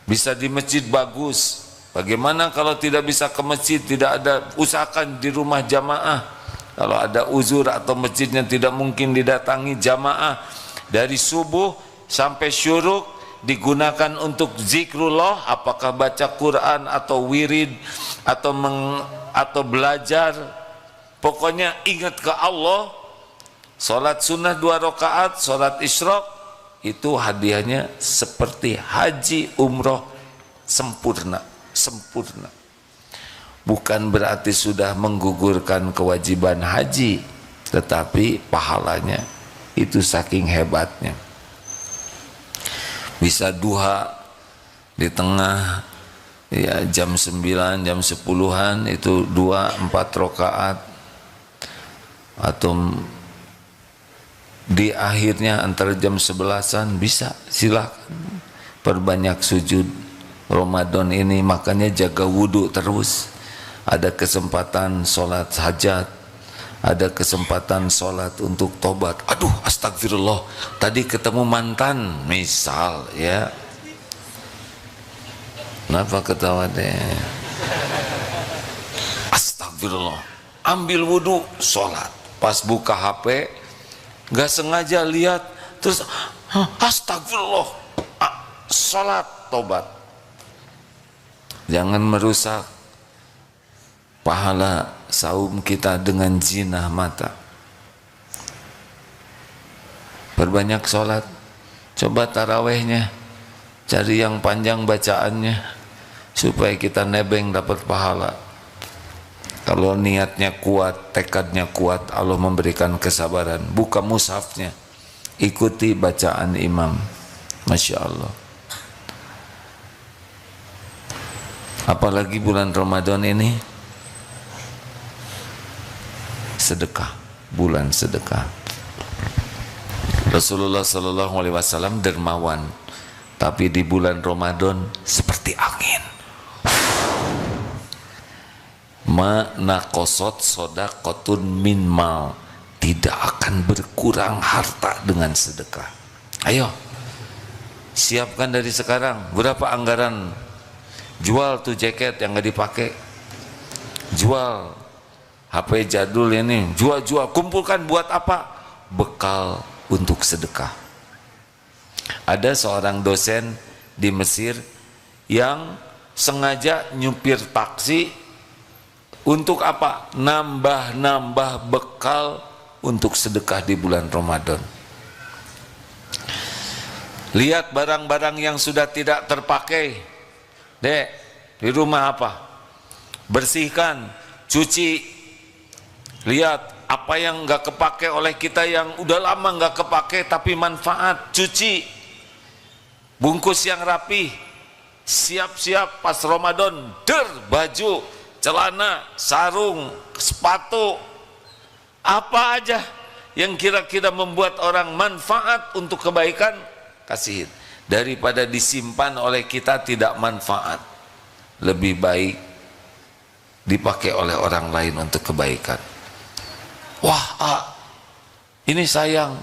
bisa di masjid bagus. Bagaimana kalau tidak bisa ke masjid? Tidak ada, usahakan di rumah jamaah. Kalau ada uzur atau masjidnya tidak mungkin didatangi, jamaah dari subuh sampai syuruk digunakan untuk zikrullah, apakah baca Quran atau wirid atau belajar, pokoknya ingat ke Allah. Salat sunnah 2 rakaat, salat isyraq, itu hadiahnya seperti haji umroh sempurna. Bukan berarti sudah menggugurkan kewajiban haji, tetapi pahalanya itu saking hebatnya. Bisa duha di tengah ya, jam 9, jam 10-an itu 2-4 rakaat, atau di akhirnya antara jam 11-an bisa, silakan perbanyak sujud Ramadan ini. Makanya jaga wudhu terus. Ada kesempatan sholat hajat, ada kesempatan sholat untuk tobat. Aduh, astagfirullah, tadi ketemu mantan misal ya. Kenapa ketawa deh? Astagfirullah, ambil wudhu, sholat. Pas buka HP, gak sengaja lihat, terus astagfirullah, sholat, tobat. Jangan merusak pahala saum kita dengan zina mata. Perbanyak sholat. Coba tarawehnya, cari yang panjang bacaannya, supaya kita nebeng dapat pahala. Kalau niatnya kuat, tekadnya kuat, Allah memberikan kesabaran. Buka mushafnya, ikuti bacaan imam. Masya Allah. Apalagi bulan Ramadan ini, sedekah, bulan sedekah. Rasulullah Sallallahu Alaihi Wasallam dermawan, tapi di bulan Ramadan seperti angin. Ma naqasat shadaqatun min mal, tidak akan berkurang harta dengan sedekah. Ayo, siapkan dari sekarang. Berapa anggaran? Jual tuh jaket yang nggak dipakai, jual HP jadul ini, jual, kumpulkan. Buat apa? Bekal untuk sedekah. Ada seorang dosen di Mesir yang sengaja nyupir taksi. Untuk apa? Nambah bekal untuk sedekah di bulan Ramadan. Lihat barang-barang yang sudah tidak terpakai. Dek, di rumah apa? Bersihkan, cuci. Lihat apa yang nggak kepake oleh kita, yang udah lama nggak kepake tapi manfaat, cuci. Bungkus yang rapi. Siap-siap pas Ramadan, baju, celana, sarung, sepatu, apa aja yang kira-kira membuat orang manfaat untuk kebaikan, kasihin. Daripada disimpan oleh kita tidak manfaat, lebih baik dipakai oleh orang lain untuk kebaikan. Wah, ini sayang.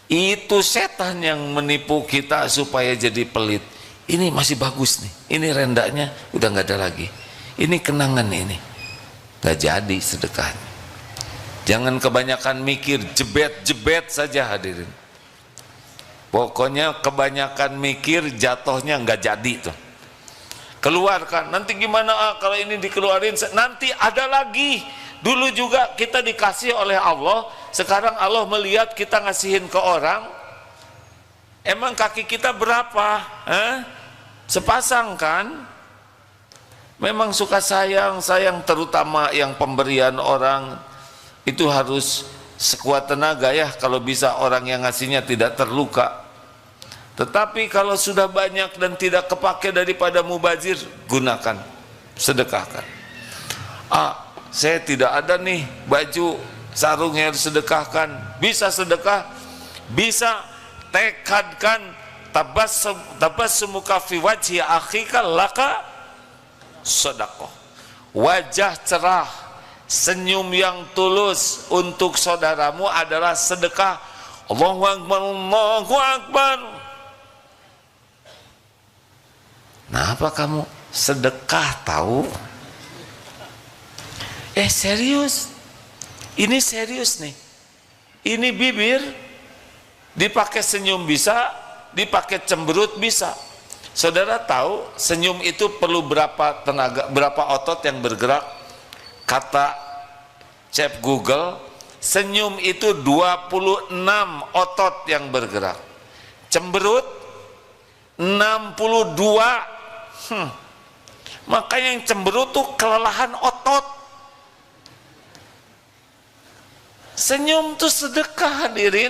Itu setan yang menipu kita supaya jadi pelit. Ini masih bagus nih, ini rendahnya udah nggak ada lagi, ini kenangan ini, nggak jadi sedekahnya. Jangan kebanyakan mikir, jebet saja hadirin. Pokoknya kebanyakan mikir jatuhnya nggak jadi tuh. Keluarkan, nanti gimana kalau ini dikeluarin, nanti ada lagi. Dulu juga kita dikasih oleh Allah, sekarang Allah melihat kita ngasihin ke orang. Emang kaki kita berapa? Sepasang kan? Memang suka sayang terutama yang pemberian orang itu harus sekuat tenaga ya, kalau bisa orang yang ngasihnya tidak terluka. Tetapi kalau sudah banyak dan tidak kepake daripada mubazir, gunakan, sedekahkan. Saya tidak ada nih baju sarung yang sedekahkan. Bisa sedekah, bisa tekadkan. Tabassumuka fi wajhi akhika laka sedekah. Wajah cerah, senyum yang tulus untuk saudaramu adalah sedekah. Allahu Akbar, Allahu Akbar. Nah, apa kamu sedekah tahu? Serius. Ini serius nih. Ini bibir dipakai senyum bisa, dipakai cemberut bisa. Saudara tahu senyum itu perlu berapa tenaga, berapa otot yang bergerak? Kata Chef Google, senyum itu 26 otot yang bergerak. Cemberut 62. Makanya yang cemberut tuh kelelahan otot. Senyum tuh sedekah hadirin.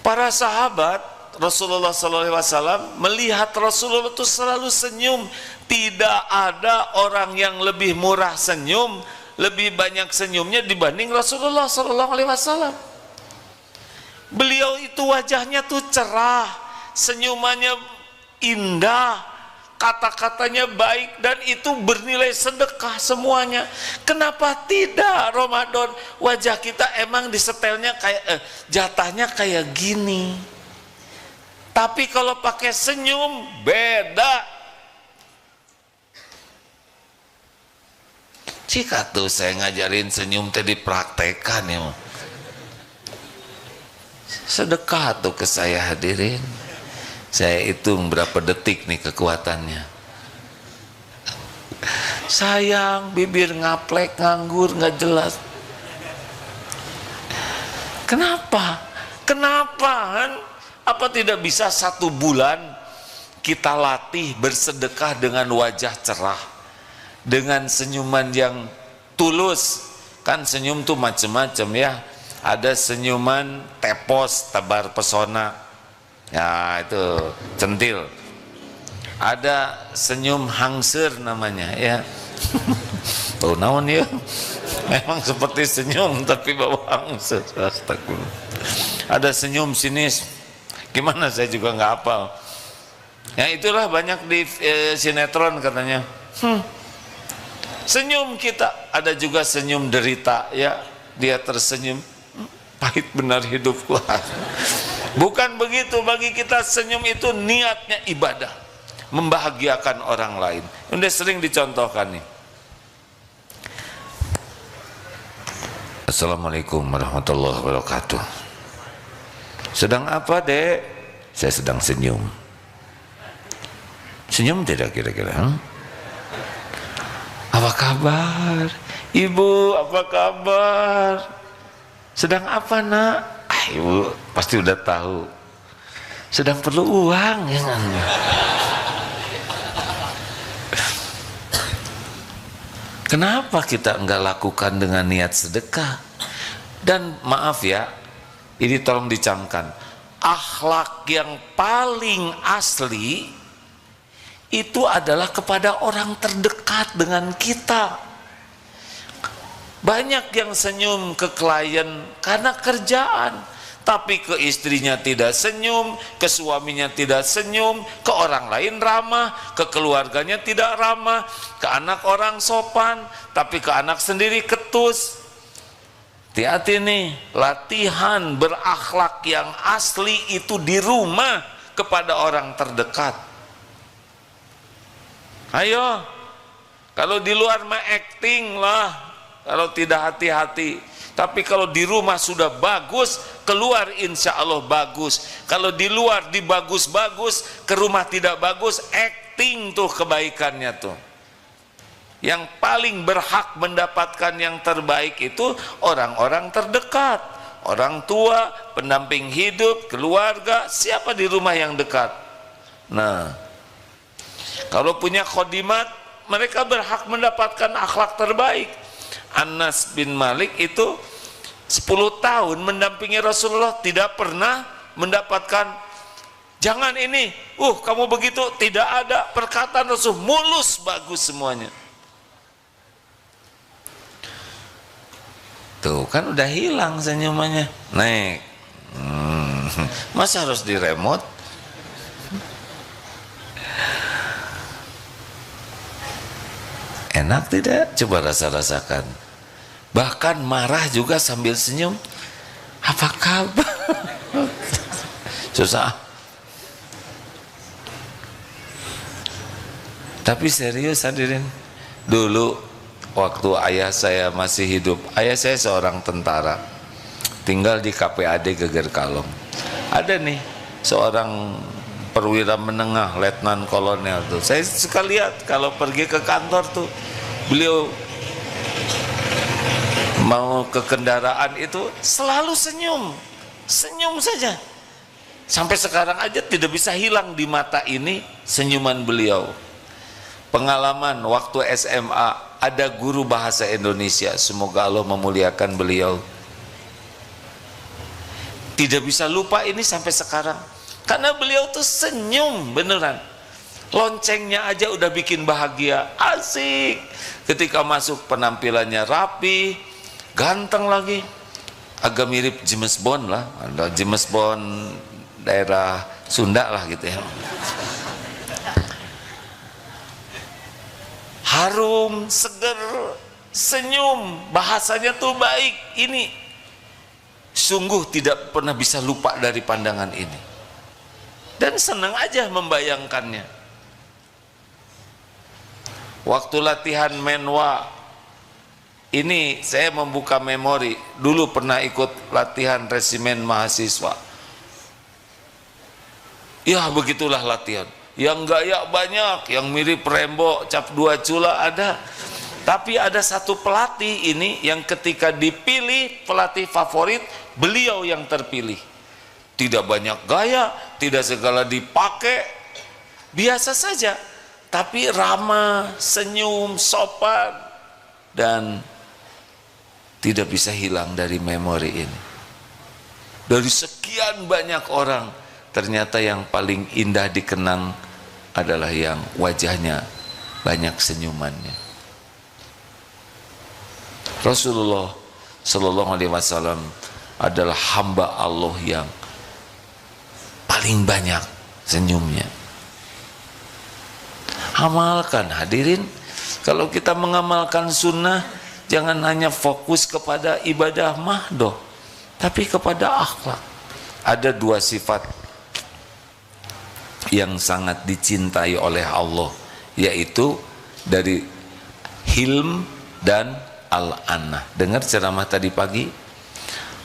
Para sahabat Rasulullah SAW melihat Rasulullah itu selalu senyum. Tidak ada orang yang lebih murah senyum, lebih banyak senyumnya dibanding Rasulullah SAW. Beliau itu wajahnya tuh cerah, senyumannya indah, kata-katanya baik, dan itu bernilai sedekah semuanya. Kenapa tidak Ramadan wajah kita emang disetelnya kayak jatahnya kayak gini, tapi kalau pakai senyum beda. Jika tuh saya ngajarin senyum tadi praktekan ya, sedekah tuh ke saya hadirin. Saya hitung berapa detik nih kekuatannya. Sayang, bibir ngaplek, nganggur, nggak jelas. Kenapa? Kenapa? Apa tidak bisa 1 bulan kita latih bersedekah dengan wajah cerah, dengan senyuman yang tulus. Kan senyum tuh macam-macam ya, ada senyuman tepos, tebar pesona, ya itu centil. Ada senyum hangser namanya ya. Bau naon ya, memang seperti senyum tapi bau hangser. Astagfirullah. Ada senyum sinis, gimana saya juga nggak hafal. Ya itulah banyak di sinetron katanya. Senyum kita, ada juga senyum derita ya, dia tersenyum, pahit benar hidupku. Bukan begitu, bagi kita senyum itu niatnya ibadah, membahagiakan orang lain. Udah sering dicontohkan nih. Assalamualaikum warahmatullahi wabarakatuh. Sedang apa, Dek? Saya sedang senyum. Senyum tidak kira-kira? Apa kabar? Ibu, apa kabar? Sedang apa, Nak? Ibu pasti udah tahu. Sedang perlu uang ya kan? Kenapa kita enggak lakukan dengan niat sedekah? Dan maaf ya, ini tolong dicamkan, akhlak yang paling asli itu adalah kepada orang terdekat dengan kita. Banyak yang senyum ke klien karena kerjaan, tapi ke istrinya tidak senyum, ke suaminya tidak senyum, ke orang lain ramah, ke keluarganya tidak ramah, ke anak orang sopan, tapi ke anak sendiri ketus. Hati-hati nih, latihan berakhlak yang asli itu di rumah kepada orang terdekat. Ayo, kalau di luar mah acting lah, kalau tidak hati-hati. Tapi kalau di rumah sudah bagus, keluar insya Allah bagus. Kalau di luar dibagus-bagus, ke rumah tidak bagus, acting tuh kebaikannya tuh. Yang paling berhak mendapatkan yang terbaik itu orang-orang terdekat, orang tua, pendamping hidup, keluarga, siapa di rumah yang dekat. Nah, kalau punya khodimat, mereka berhak mendapatkan akhlak terbaik. Anas bin Malik itu 10 tahun mendampingi Rasulullah, tidak pernah mendapatkan jangan ini, kamu begitu, tidak ada perkataan Rasul, mulus bagus semuanya. Tuh kan udah hilang senyumannya, naik. Masa harus diremote? Enak tidak? Coba rasa-rasakan. Bahkan marah juga sambil senyum. Apa kabar? Susah. Tapi serius hadirin, dulu waktu ayah saya masih hidup, ayah saya seorang tentara, tinggal di KPAD Geger Kalong. Ada nih seorang perwira menengah, letnan kolonel tuh. Saya suka lihat kalau pergi ke kantor tuh, beliau mau ke kendaraan itu selalu senyum, senyum saja. Sampai sekarang aja tidak bisa hilang di mata ini senyuman beliau. Pengalaman waktu SMA, ada guru bahasa Indonesia, semoga Allah memuliakan beliau. Tidak bisa lupa ini sampai sekarang. Karena beliau tuh senyum beneran. Loncengnya aja udah bikin bahagia, asik. Ketika masuk penampilannya rapi, ganteng lagi. Agak mirip James Bond lah, ada James Bond daerah Sunda lah gitu ya. Harum, seger, senyum, bahasanya tuh baik. Ini sungguh tidak pernah bisa lupa dari pandangan ini. Dan senang aja membayangkannya. Waktu latihan menwa, ini saya membuka memori. Dulu pernah ikut latihan resimen mahasiswa. Ya begitulah latihan. Yang gaya banyak, yang mirip Rembo, cap 2 cula ada. Tapi ada satu pelatih ini yang ketika dipilih pelatih favorit, beliau yang terpilih. Tidak banyak gaya, tidak segala dipakai, biasa saja, tapi ramah, senyum, sopan, dan tidak bisa hilang dari memori ini. Dari sekian banyak orang, ternyata yang paling indah dikenang adalah yang wajahnya banyak senyumannya. Rasulullah Shallallahu Alaihi Wasallam adalah hamba Allah yang paling banyak senyumnya. Amalkan, hadirin. Kalau kita mengamalkan sunnah, jangan hanya fokus kepada ibadah mahdoh, tapi kepada akhlak. Ada dua sifat yang sangat dicintai oleh Allah, yaitu dari hilm dan al-anah. Dengar ceramah tadi pagi,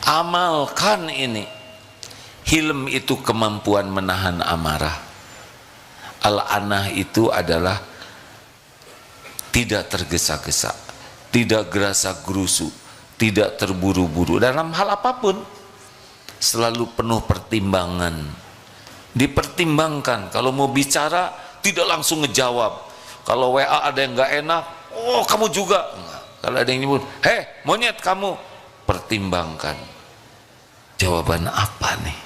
amalkan ini. Hilm itu kemampuan menahan amarah, al-anah itu adalah tidak tergesa-gesa, tidak gerasa-gerusu, tidak terburu-buru. Dalam hal apapun selalu penuh pertimbangan, dipertimbangkan. Kalau mau bicara tidak langsung ngejawab. Kalau WA ada yang nggak enak, oh kamu juga. Enggak. Kalau ada yang nyebut, heh monyet kamu, pertimbangkan jawaban apa nih.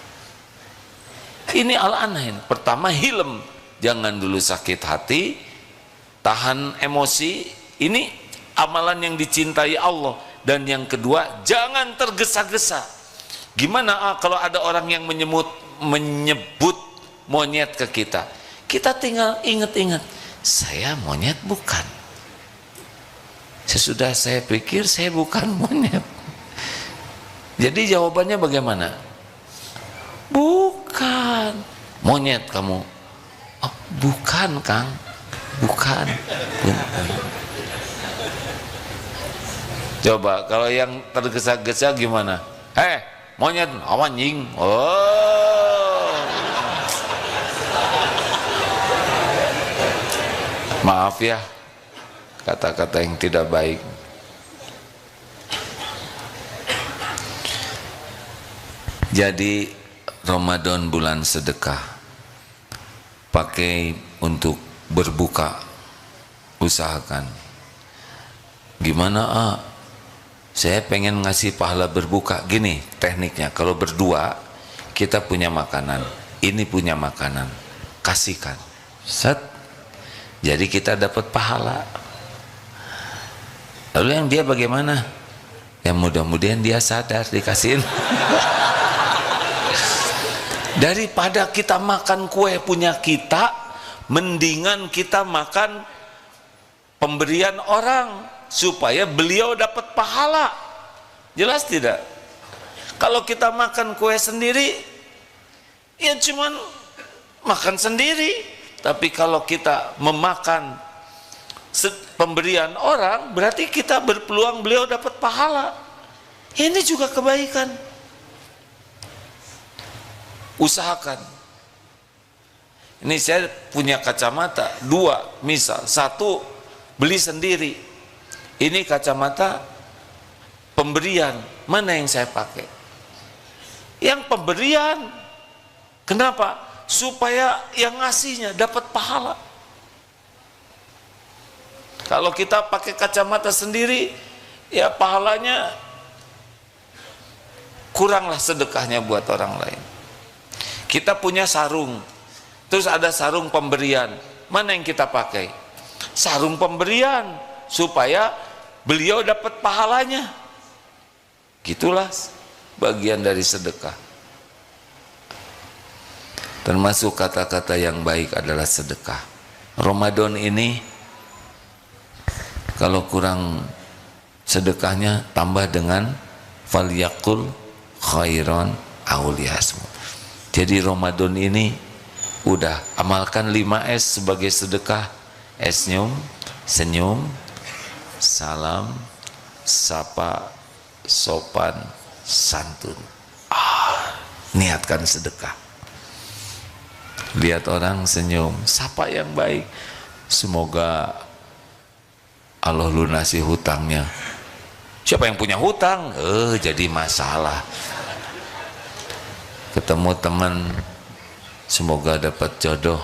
Ini al-anah. Pertama hilm, jangan dulu sakit hati, tahan emosi. Ini amalan yang dicintai Allah. Dan yang kedua, jangan tergesa-gesa. Gimana kalau ada orang yang menyebut monyet ke kita, kita tinggal ingat-ingat, saya monyet bukan. Sesudah saya pikir saya bukan monyet. Jadi jawabannya bagaimana? Bukan monyet kamu. Oh, bukan Kang, bukan. Coba kalau yang tergesa-gesa gimana? Monyet, anjing. Oh, maaf ya, kata-kata yang tidak baik. Jadi Ramadan bulan sedekah, pakai untuk berbuka, usahakan. Gimana saya pengen ngasih pahala berbuka. Gini tekniknya, kalau berdua kita punya makanan, ini punya makanan, kasihkan, set, jadi kita dapat pahala. Lalu yang dia bagaimana? Ya mudah-mudahan dia sadar dikasihin. Daripada kita makan kue punya kita, mendingan kita makan pemberian orang supaya beliau dapat pahala. Jelas tidak? Kalau kita makan kue sendiri, ya cuman makan sendiri. Tapi kalau kita memakan pemberian orang, berarti kita berpeluang beliau dapat pahala. Ini juga kebaikan. Usahakan. Ini saya punya kacamata dua, misal satu beli sendiri. Ini kacamata pemberian, mana yang saya pakai? Yang pemberian. Kenapa? Supaya yang ngasihnya dapat pahala. Kalau kita pakai kacamata sendiri, ya pahalanya kuranglah sedekahnya buat orang lain. Kita punya sarung, terus ada sarung pemberian, mana yang kita pakai? Sarung pemberian, supaya beliau dapat pahalanya. Gitulah bagian dari sedekah. Termasuk kata-kata yang baik adalah sedekah. Ramadan ini kalau kurang sedekahnya, tambah dengan falyaqul khairan aw liyasmut. Jadi Ramadan ini udah amalkan 5S sebagai sedekah. Senyum, senyum, salam, sapa, sopan, santun. Niatkan sedekah. Lihat orang senyum, sapa yang baik. Semoga Allah lunasi hutangnya. Siapa yang punya hutang? Jadi masalah. Ketemu teman, semoga dapat jodoh.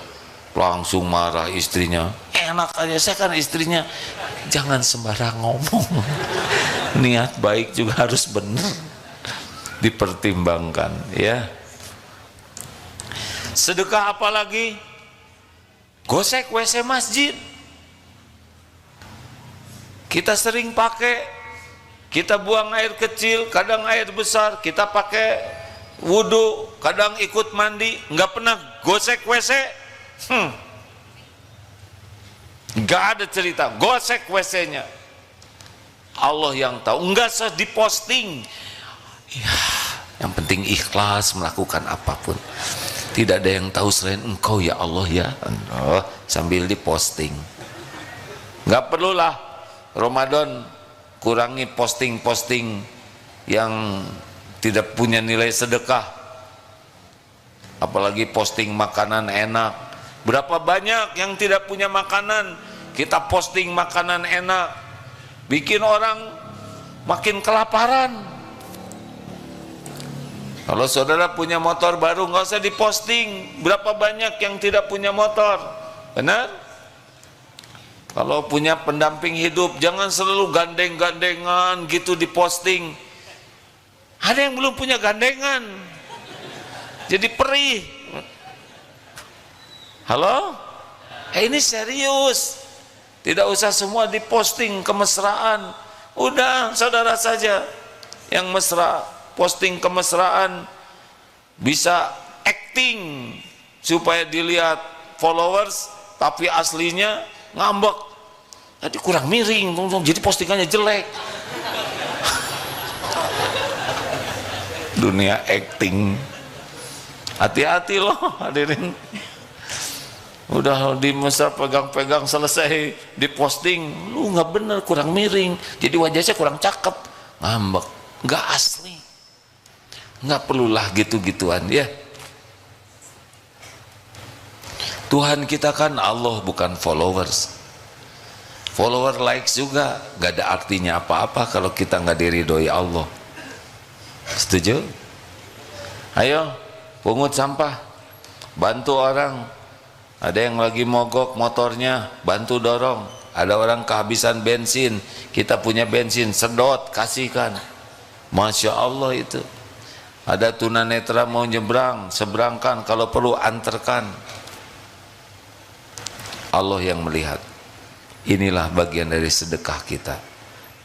langsung marah istrinya. Enak aja, saya kan istrinya. Jangan sembarang ngomong. Niat baik juga harus benar, dipertimbangkan ya. Sedekah apa lagi? Gosek WC masjid. Kita sering pakai, kita buang air kecil, kadang air besar, kita pakai wudhu, kadang ikut mandi, nggak pernah gosek WC. Nggak ada cerita gosek WC-nya. Allah yang tahu, nggak usah diposting. Ya, yang penting ikhlas melakukan apapun. Tidak ada yang tahu selain Engkau ya Allah ya. Sambil diposting. Nggak perlulah Ramadan kurangi posting-posting yang tidak punya nilai sedekah. Apalagi posting makanan enak. Berapa banyak yang tidak punya makanan, kita posting makanan enak, bikin orang makin kelaparan. Kalau saudara punya motor baru, nggak usah diposting. Berapa banyak yang tidak punya motor, benar? Kalau punya pendamping hidup, jangan selalu gandeng-gandengan gitu diposting. Ada yang belum punya gandengan, jadi perih. Halo? Ini serius. Tidak usah semua diposting kemesraan. Udah saudara saja yang mesra, posting kemesraan, bisa acting supaya dilihat followers, tapi aslinya ngambek. Tadi kurang miring, jadi postingannya jelek. Dunia acting. Hati-hati loh hadirin. Udah di mesra pegang-pegang selesai diposting, lu nggak bener, kurang miring, jadi wajahnya kurang cakep, ngambek, nggak asli. Nggak perlulah gitu-gituan ya. Tuhan kita kan Allah, bukan followers. Follower likes juga nggak ada artinya apa-apa kalau kita nggak diridhoi Allah. Setuju? Ayo pungut sampah, bantu orang. Ada yang lagi mogok motornya, bantu dorong. Ada orang kehabisan bensin, kita punya bensin, sedot, kasihkan. Masya Allah itu. Ada tunanetra mau nyebrang, seberangkan, kalau perlu antarkan. Allah yang melihat. Inilah bagian dari sedekah kita.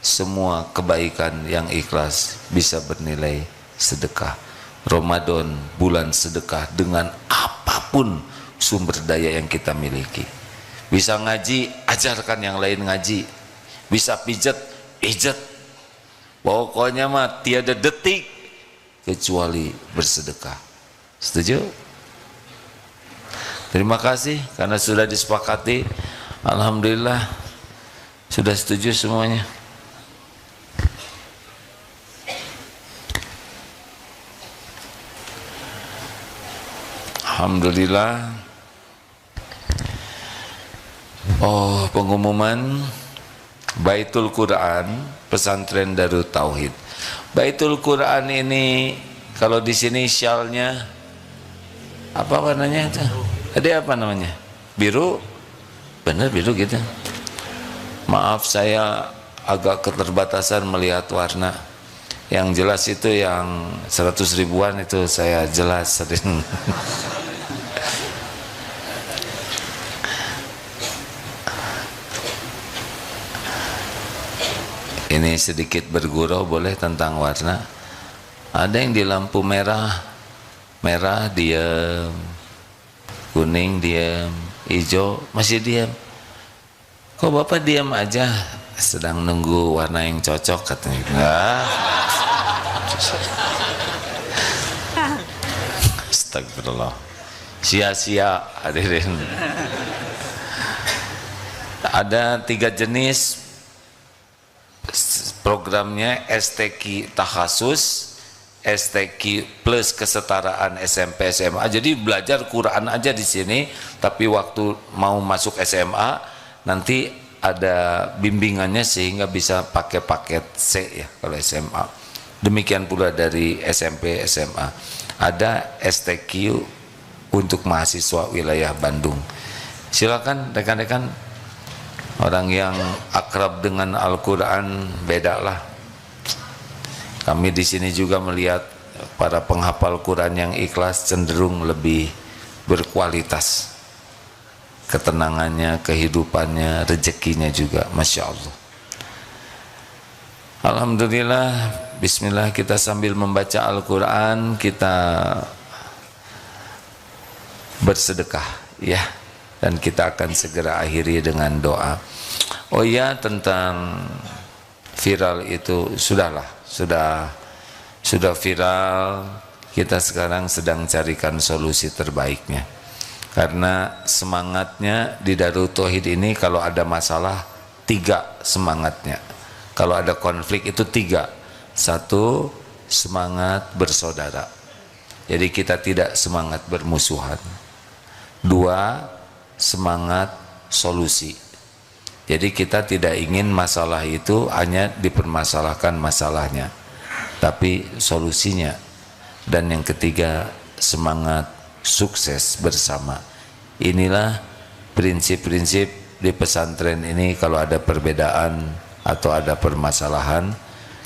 Semua kebaikan yang ikhlas bisa bernilai sedekah. Ramadan, bulan sedekah dengan apapun sumber daya yang kita miliki. Bisa ngaji, ajarkan yang lain ngaji. Bisa pijet, pijet. Pokoknya mah tiada detik kecuali bersedekah. Setuju? Terima kasih karena sudah disepakati. Alhamdulillah sudah setuju semuanya. Alhamdulillah. Oh, pengumuman Baitul Quran Pesantren Darut Tauhid. Baitul Quran ini kalau di sini syalnya apa warnanya itu? Ada apa namanya? Biru? Bener biru gitu. Maaf saya agak keterbatasan melihat warna. Yang jelas itu yang 100 ribuan itu saya jelas sering. Ini sedikit bergurau boleh tentang warna. Ada yang di lampu merah, merah diam, kuning diam, hijau masih diam. Kok Bapak diam aja? Sedang nunggu warna yang cocok katanya. Enggak. Astagfirullah. Sia-sia hadirin. Ada 3 jenis programnya: STQ Takhasus, STQ plus kesetaraan SMP SMA. Jadi belajar Quran aja di sini, tapi waktu mau masuk SMA nanti ada bimbingannya sehingga bisa pakai paket C ya kalau SMA. Demikian pula dari SMP SMA. Ada STQ untuk mahasiswa wilayah Bandung. Silakan rekan-rekan, orang yang akrab dengan Al-Quran bedalah. Kami di sini juga melihat para penghafal Quran yang ikhlas cenderung lebih berkualitas, ketenangannya, kehidupannya, rezekinya juga, Masya Allah. Alhamdulillah, bismillah, kita sambil membaca Al-Quran kita bersedekah ya, dan kita akan segera akhiri dengan doa. Oh ya, tentang viral itu sudah viral, kita sekarang sedang carikan solusi terbaiknya, karena semangatnya di Darut Tauhid ini kalau ada masalah 3 semangatnya, kalau ada konflik itu 3. 1, semangat bersaudara, jadi kita tidak semangat bermusuhan. 2, semangat solusi, jadi kita tidak ingin masalah itu hanya dipermasalahkan masalahnya, tapi solusinya. Dan yang ketiga, semangat sukses bersama. Inilah prinsip-prinsip di pesantren ini. Kalau ada perbedaan atau ada permasalahan,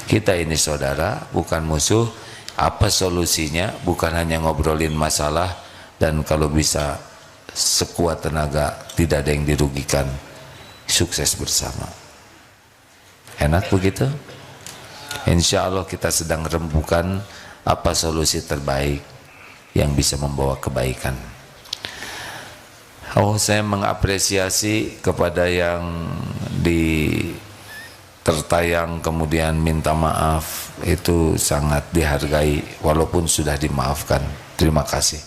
kita ini saudara, bukan musuh. Apa solusinya? Bukan hanya ngobrolin masalah, dan kalau bisa sekuat tenaga, tidak ada yang dirugikan, sukses bersama. Enak begitu? Insya Allah kita sedang rembukan apa solusi terbaik yang bisa membawa kebaikan. Oh, saya mengapresiasi kepada yang tertayang kemudian minta maaf, itu sangat dihargai walaupun sudah dimaafkan. Terima kasih.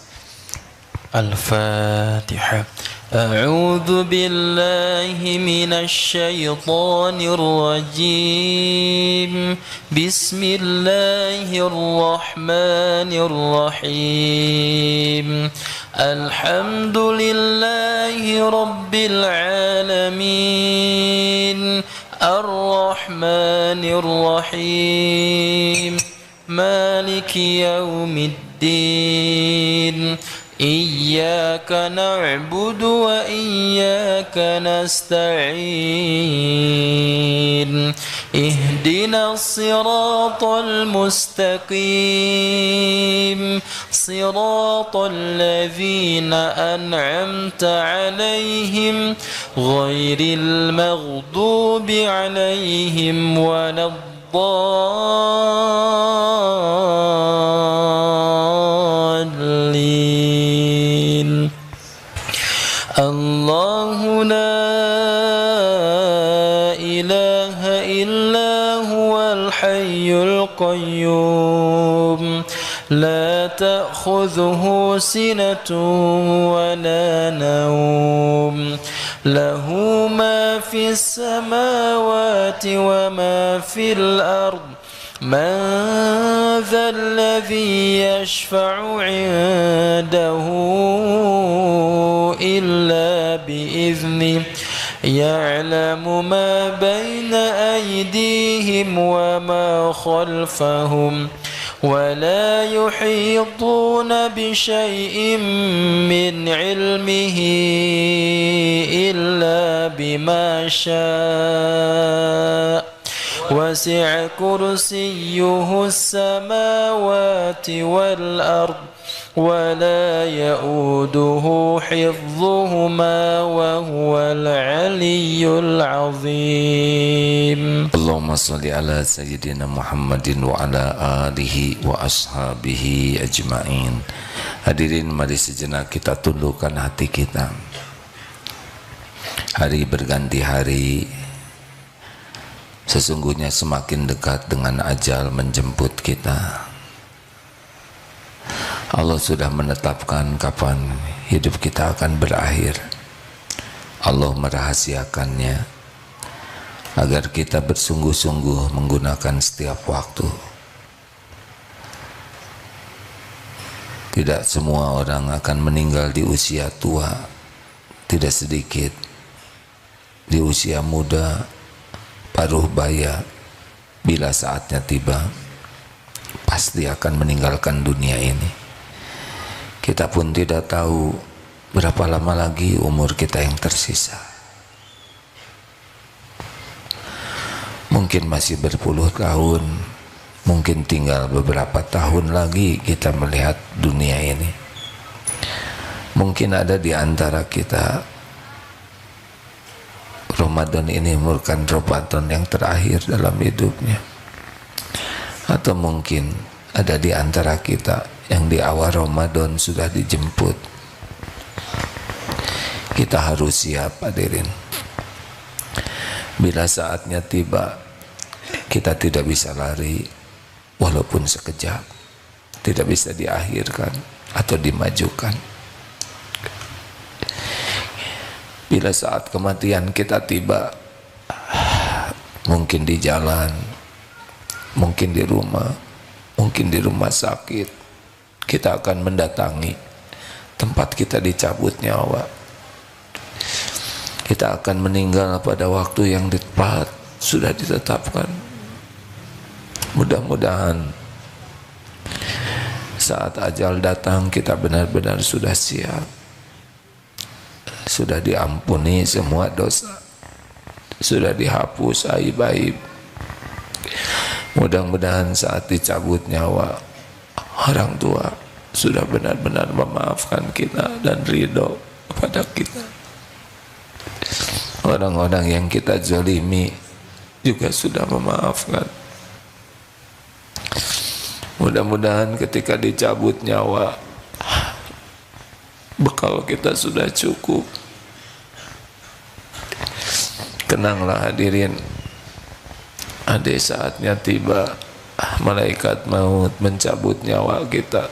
Al-Fatihah. A'udzu billahi minasy syaithanir rajim. Bismillahirrahmanirrahim. Alhamdulillahi rabbil alamin. Ar-Rahmanir Rahim. Maliki yaumiddin. Iyyaka na'budu wa iyyaka nasta'in. Ihdinas siratal mustaqim. Siratal ladzina an'amta 'alaihim ghairil maghdubi 'alaihim waladdallin. Allahu la ilaha illa huwal hayyul qayyum. La ta'khudhuhu sinatun wa la nawm. Lahu ma fis samawati wa ma fil ard. Man dhal ladhi yashfa'u 'indahu illa bi'idhnih. Ya'lamu ma bayna aydihim wa ma khalfahum. ولا يحيطون بشيء من علمه إلا بما شاء وسع كرسيه السماوات والأرض ولا يؤوده حفظهما وهو العلي العظيم. Allahumma salli ala sayyidina Muhammadin wa ala alihi wa ashabihi ajma'in. Hadirin, mari sejenak kita tundukkan hati kita. Hari berganti hari, sesungguhnya semakin dekat dengan ajal menjemput kita. Allah sudah menetapkan kapan hidup kita akan berakhir. Allah merahasiakannya agar kita bersungguh-sungguh menggunakan setiap waktu. Tidak semua orang akan meninggal di usia tua, tidak sedikit di usia muda, paruh baya. Bila saatnya tiba, pasti akan meninggalkan dunia ini. Kita pun tidak tahu berapa lama lagi umur kita yang tersisa? Mungkin masih berpuluh tahun, mungkin tinggal beberapa tahun lagi kita melihat dunia ini. Mungkin ada di antara kita Ramadan ini merupakan Ramadan yang terakhir dalam hidupnya, atau mungkin ada di antara kita yang di awal Ramadan sudah dijemput. Kita harus siap, hadirin. Bila saatnya tiba, kita tidak bisa lari walaupun sekejap, tidak bisa diakhirkan atau dimajukan. Bila saat kematian kita tiba, mungkin di jalan, mungkin di rumah sakit, kita akan mendatangi tempat kita dicabut nyawa. Kita akan meninggal pada waktu yang tepat sudah ditetapkan. Mudah-mudahan saat ajal datang kita benar-benar sudah siap, sudah diampuni semua dosa, sudah dihapus aib-aib. Mudah-mudahan saat dicabut nyawa, orang tua sudah benar-benar memaafkan kita dan ridho kepada kita. Orang-orang yang kita zalimi juga sudah memaafkan. Mudah-mudahan ketika dicabut nyawa, bekal kita sudah cukup. Kenanglah hadirin, ada saatnya tiba, malaikat maut mencabut nyawa kita.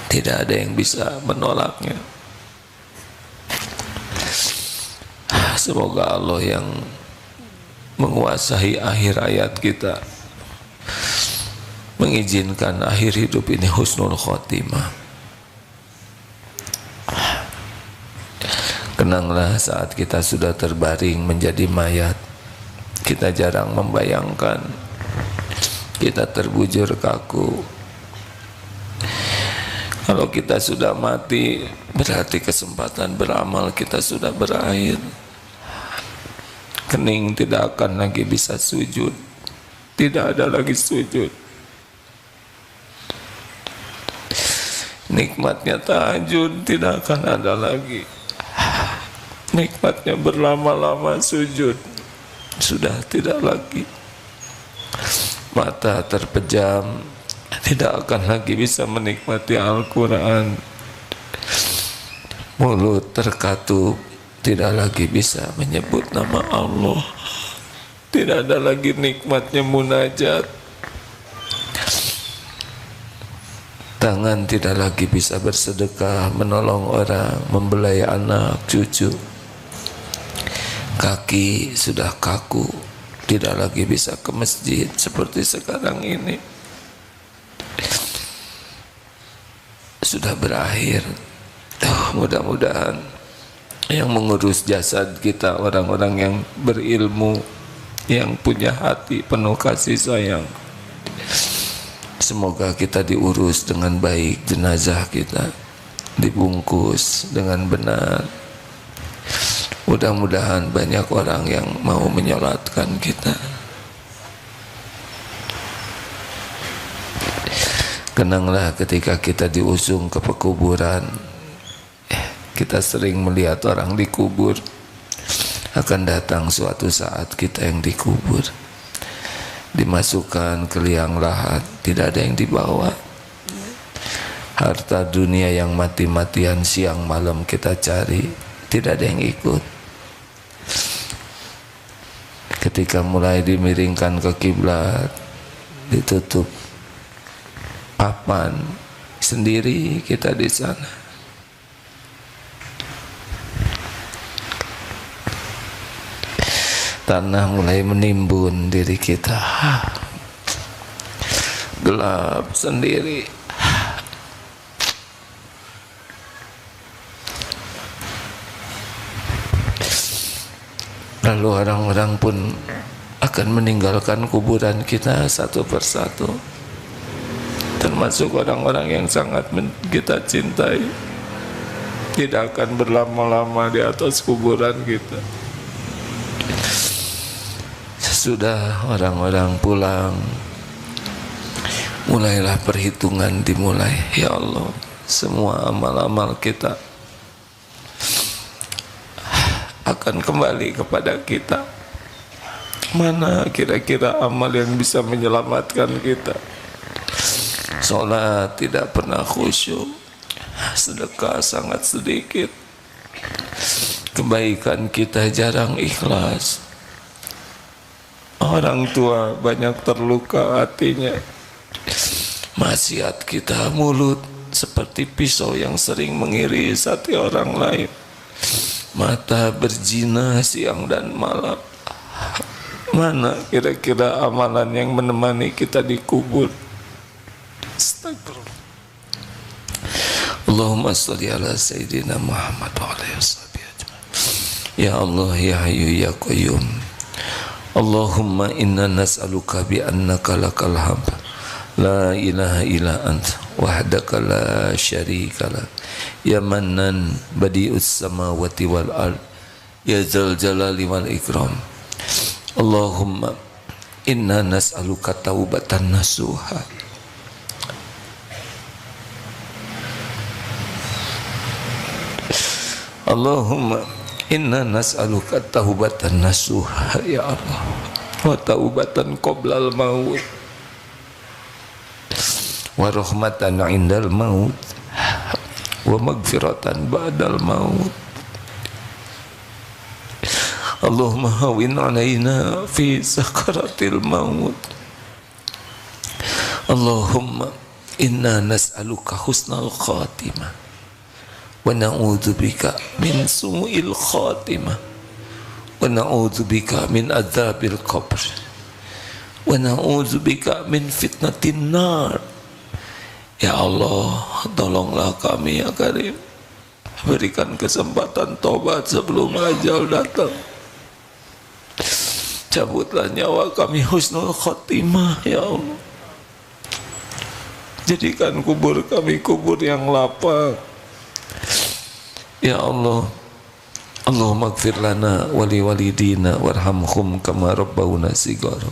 Tidak ada yang bisa menolaknya. Semoga Allah yang menguasai akhir hayat kita mengizinkan akhir hidup ini husnul khotimah. Kenanglah saat kita sudah terbaring menjadi mayat, kita jarang membayangkan kita terbujur kaku. Kalau kita sudah mati, berarti kesempatan beramal kita sudah berakhir. Kening tidak akan lagi bisa sujud, tidak ada lagi sujud. Nikmatnya tahajud tidak akan ada lagi. Nikmatnya berlama-lama sujud sudah tidak lagi. Mata terpejam, tidak akan lagi bisa menikmati Al-Quran. Mulut terkatup, tidak lagi bisa menyebut nama Allah. Tidak ada lagi nikmatnya munajat. Tangan tidak lagi bisa bersedekah, menolong orang, membelai anak, cucu. Kaki sudah kaku, tidak lagi bisa ke masjid seperti sekarang ini. Sudah berakhir. Mudah-mudahan yang mengurus jasad kita orang-orang yang berilmu, yang punya hati penuh kasih sayang. Semoga kita diurus dengan baik, jenazah kita dibungkus dengan benar. Mudah-mudahan banyak orang yang mau menyolatkan kita. Kenanglah ketika kita diusung ke pekuburan, kita sering melihat orang dikubur. Akan datang suatu saat kita yang dikubur, dimasukkan ke liang lahat, tidak ada yang dibawa. Harta dunia yang mati-matian siang malam kita cari, tidak ada yang ikut. Ketika mulai dimiringkan ke kiblat, ditutup papan, sendiri kita di sana. Tanah mulai menimbun diri kita, gelap sendiri. Lalu orang-orang pun akan meninggalkan kuburan kita satu persatu, termasuk orang-orang yang sangat kita cintai. tidak akan berlama-lama di atas kuburan kita. Sesudah orang-orang pulang, mulailah perhitungan dimulai. Ya Allah, semua amal-amal kita akan kembali kepada kita. Mana kira-kira amal yang bisa menyelamatkan kita? Sholat tidak pernah khusyuk, sedekah sangat sedikit, kebaikan kita jarang ikhlas, orang tua banyak terluka hatinya, maksiat kita mulut seperti pisau yang sering mengiris hati orang lain, mata berzina siang dan malam. Mana kira-kira amalan yang menemani kita di kubur? Astagfirullah. Allahumma sholli ala Sayyidina Muhammad wa alihi wasallam. Ya Allah, ya Hayyu ya Qayyum. Allahumma inna nas'aluka bi annaka lakal hamd la ilaha illa anta wahdaka la syarika lak ya mannan badi'us samawati wal ard ya dzal jalali wal ikram. Allahumma inna nas'aluka taubatan nasuha Allahumma inna nas'aluka taubatan nasuha ya Allah wa taubatan qoblal maut wa rahmatan indal maut wa magfiratan ba'dal maut. Allahumma hawin alaina fi sakaratil maut. Allahumma inna nas'aluka husnal khatimah wa na'udzubika min su'il khatimah wa na'udzubika min adzabil qabr wa na'udzubika min fitnatin nar. Ya Allah, tolonglah kami ya Karim, berikan kesempatan tobat sebelum ajal datang. Cabutlah nyawa kami husnul khotimah ya Allah. Jadikan kubur kami kubur yang lapang ya Allah. Allahumma gfir lana wali walidina warhamhum kama rabbawna sighara.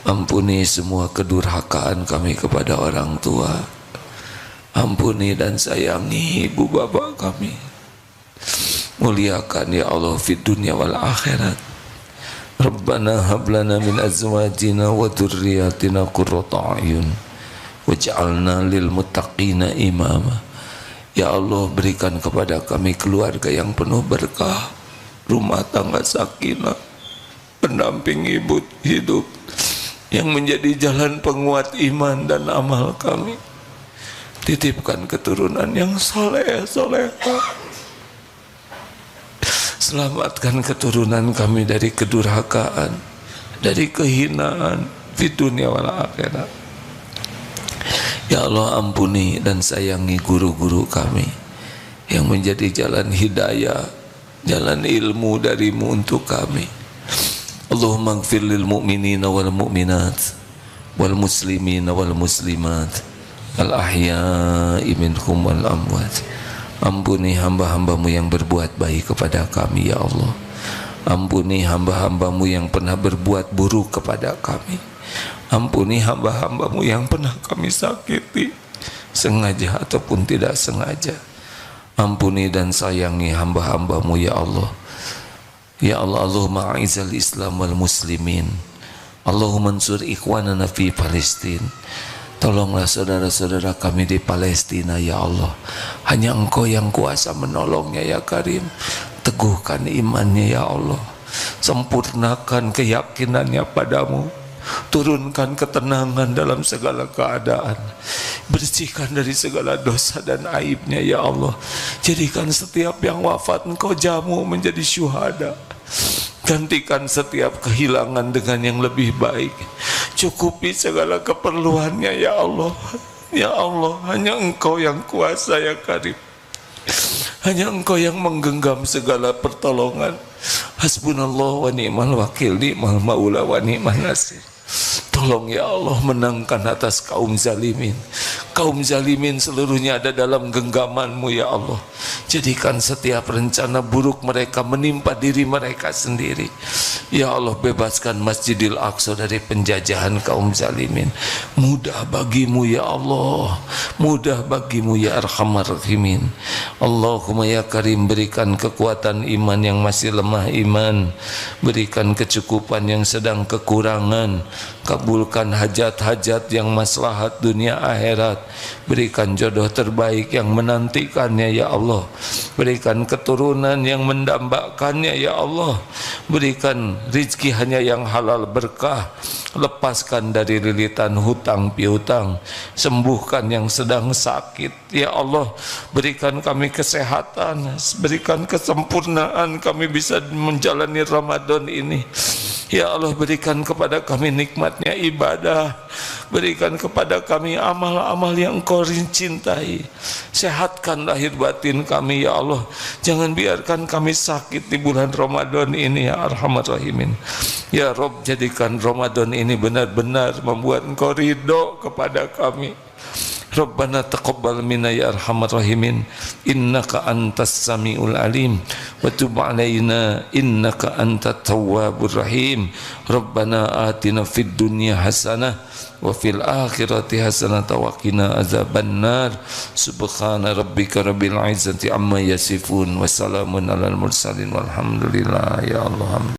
Ampuni semua kedurhakaan kami kepada orang tua. Ampuni dan sayangi ibu bapak kami. Muliakan ya Allah fid dunya wal akhirat. Rabbana hab lana min azwajina wa dzurriyyatina qurrata a'yun waj'alna lil muttaqina imama. Ya Allah, berikan kepada kami keluarga yang penuh berkah, rumah tangga sakinah, pendamping hidup yang menjadi jalan penguat iman dan amal kami. Titipkan keturunan yang soleh solehah. Selamatkan keturunan kami dari kedurhakaan, dari kehinaan di dunia wal akhirat. Ya Allah, ampuni dan sayangi guru-guru kami yang menjadi jalan hidayah, jalan ilmu darimu untuk kami. Allahumma ighfir lil mu'minina wal mu'minat wal muslimina wal muslimat al ahya'i minhum wal amwat. Ampuni hamba-hambamu yang berbuat baik kepada kami ya Allah. Ampuni hamba-hambamu yang pernah berbuat buruk kepada kami. Ampuni hamba-hambamu yang pernah kami sakiti, sengaja ataupun tidak sengaja. Ampuni dan sayangi hamba-hambamu ya Allah. Ya Allah, Allahumma a'izal Islam wal muslimin. Allahumma ansur ikhwanana fi Palestin. Tolonglah saudara-saudara kami di Palestina ya Allah. Hanya Engkau yang kuasa menolongnya ya Karim. Teguhkan imannya ya Allah. Sempurnakan keyakinannya padamu. Turunkan ketenangan dalam segala keadaan. Bersihkan dari segala dosa dan aibnya ya Allah. Jadikan setiap yang wafat Engkau jamu menjadi syuhada. Gantikan setiap kehilangan dengan yang lebih baik. Cukupi segala keperluannya ya Allah. Ya Allah, hanya Engkau yang kuasa ya Karim. Hanya Engkau yang menggenggam segala pertolongan. Hasbunallah wa ni'mal wakil, ni'mal maula wa ni'mal nasir. Tolong ya Allah menangkan atas kaum zalimin, kaum zalimin seluruhnya ada dalam genggaman-Mu ya Allah. Jadikan setiap rencana buruk mereka menimpa diri mereka sendiri. Ya Allah, bebaskan Masjidil Aqsa dari penjajahan kaum zalimin. Mudah bagimu ya Allah, mudah bagimu ya Arhamar Rahimin. Allahumma ya Karim, berikan kekuatan iman yang masih lemah iman, berikan kecukupan yang sedang kekurangan, kabulkan hajat-hajat yang maslahat dunia akhirat, berikan jodoh terbaik yang menantikannya ya Allah, berikan keturunan yang mendambakannya ya Allah, berikan rizki hanya yang halal berkah, lepaskan dari lilitan hutang piutang, sembuhkan yang sedang sakit ya Allah, berikan kami kesehatan, berikan kesempurnaan kami bisa menjalani Ramadan ini ya Allah, berikan kepada kami nikmatnya ibadah, berikan kepada kami amal-amal yang Engkau cintai, sehatkan lahir batin kami ya Allah, jangan biarkan kami sakit di bulan Ramadan ini ya Arhamar Rahimin. Ya Rob, jadikan Ramadan ini benar-benar membuat Engkau ridho kepada kami. Rabbana taqabbal minna ya Arhamar Rahimin, innaka antas samiul alim wa tub alaina innaka antat tawwabur rahim. Rabbana atina fid dunya hasanah wa fil akhirati hasanah wa qina azabannar. Subhana rabbika rabbil izzati amma yasifun wa salamun alal mursalin walhamdulillah ya Allah.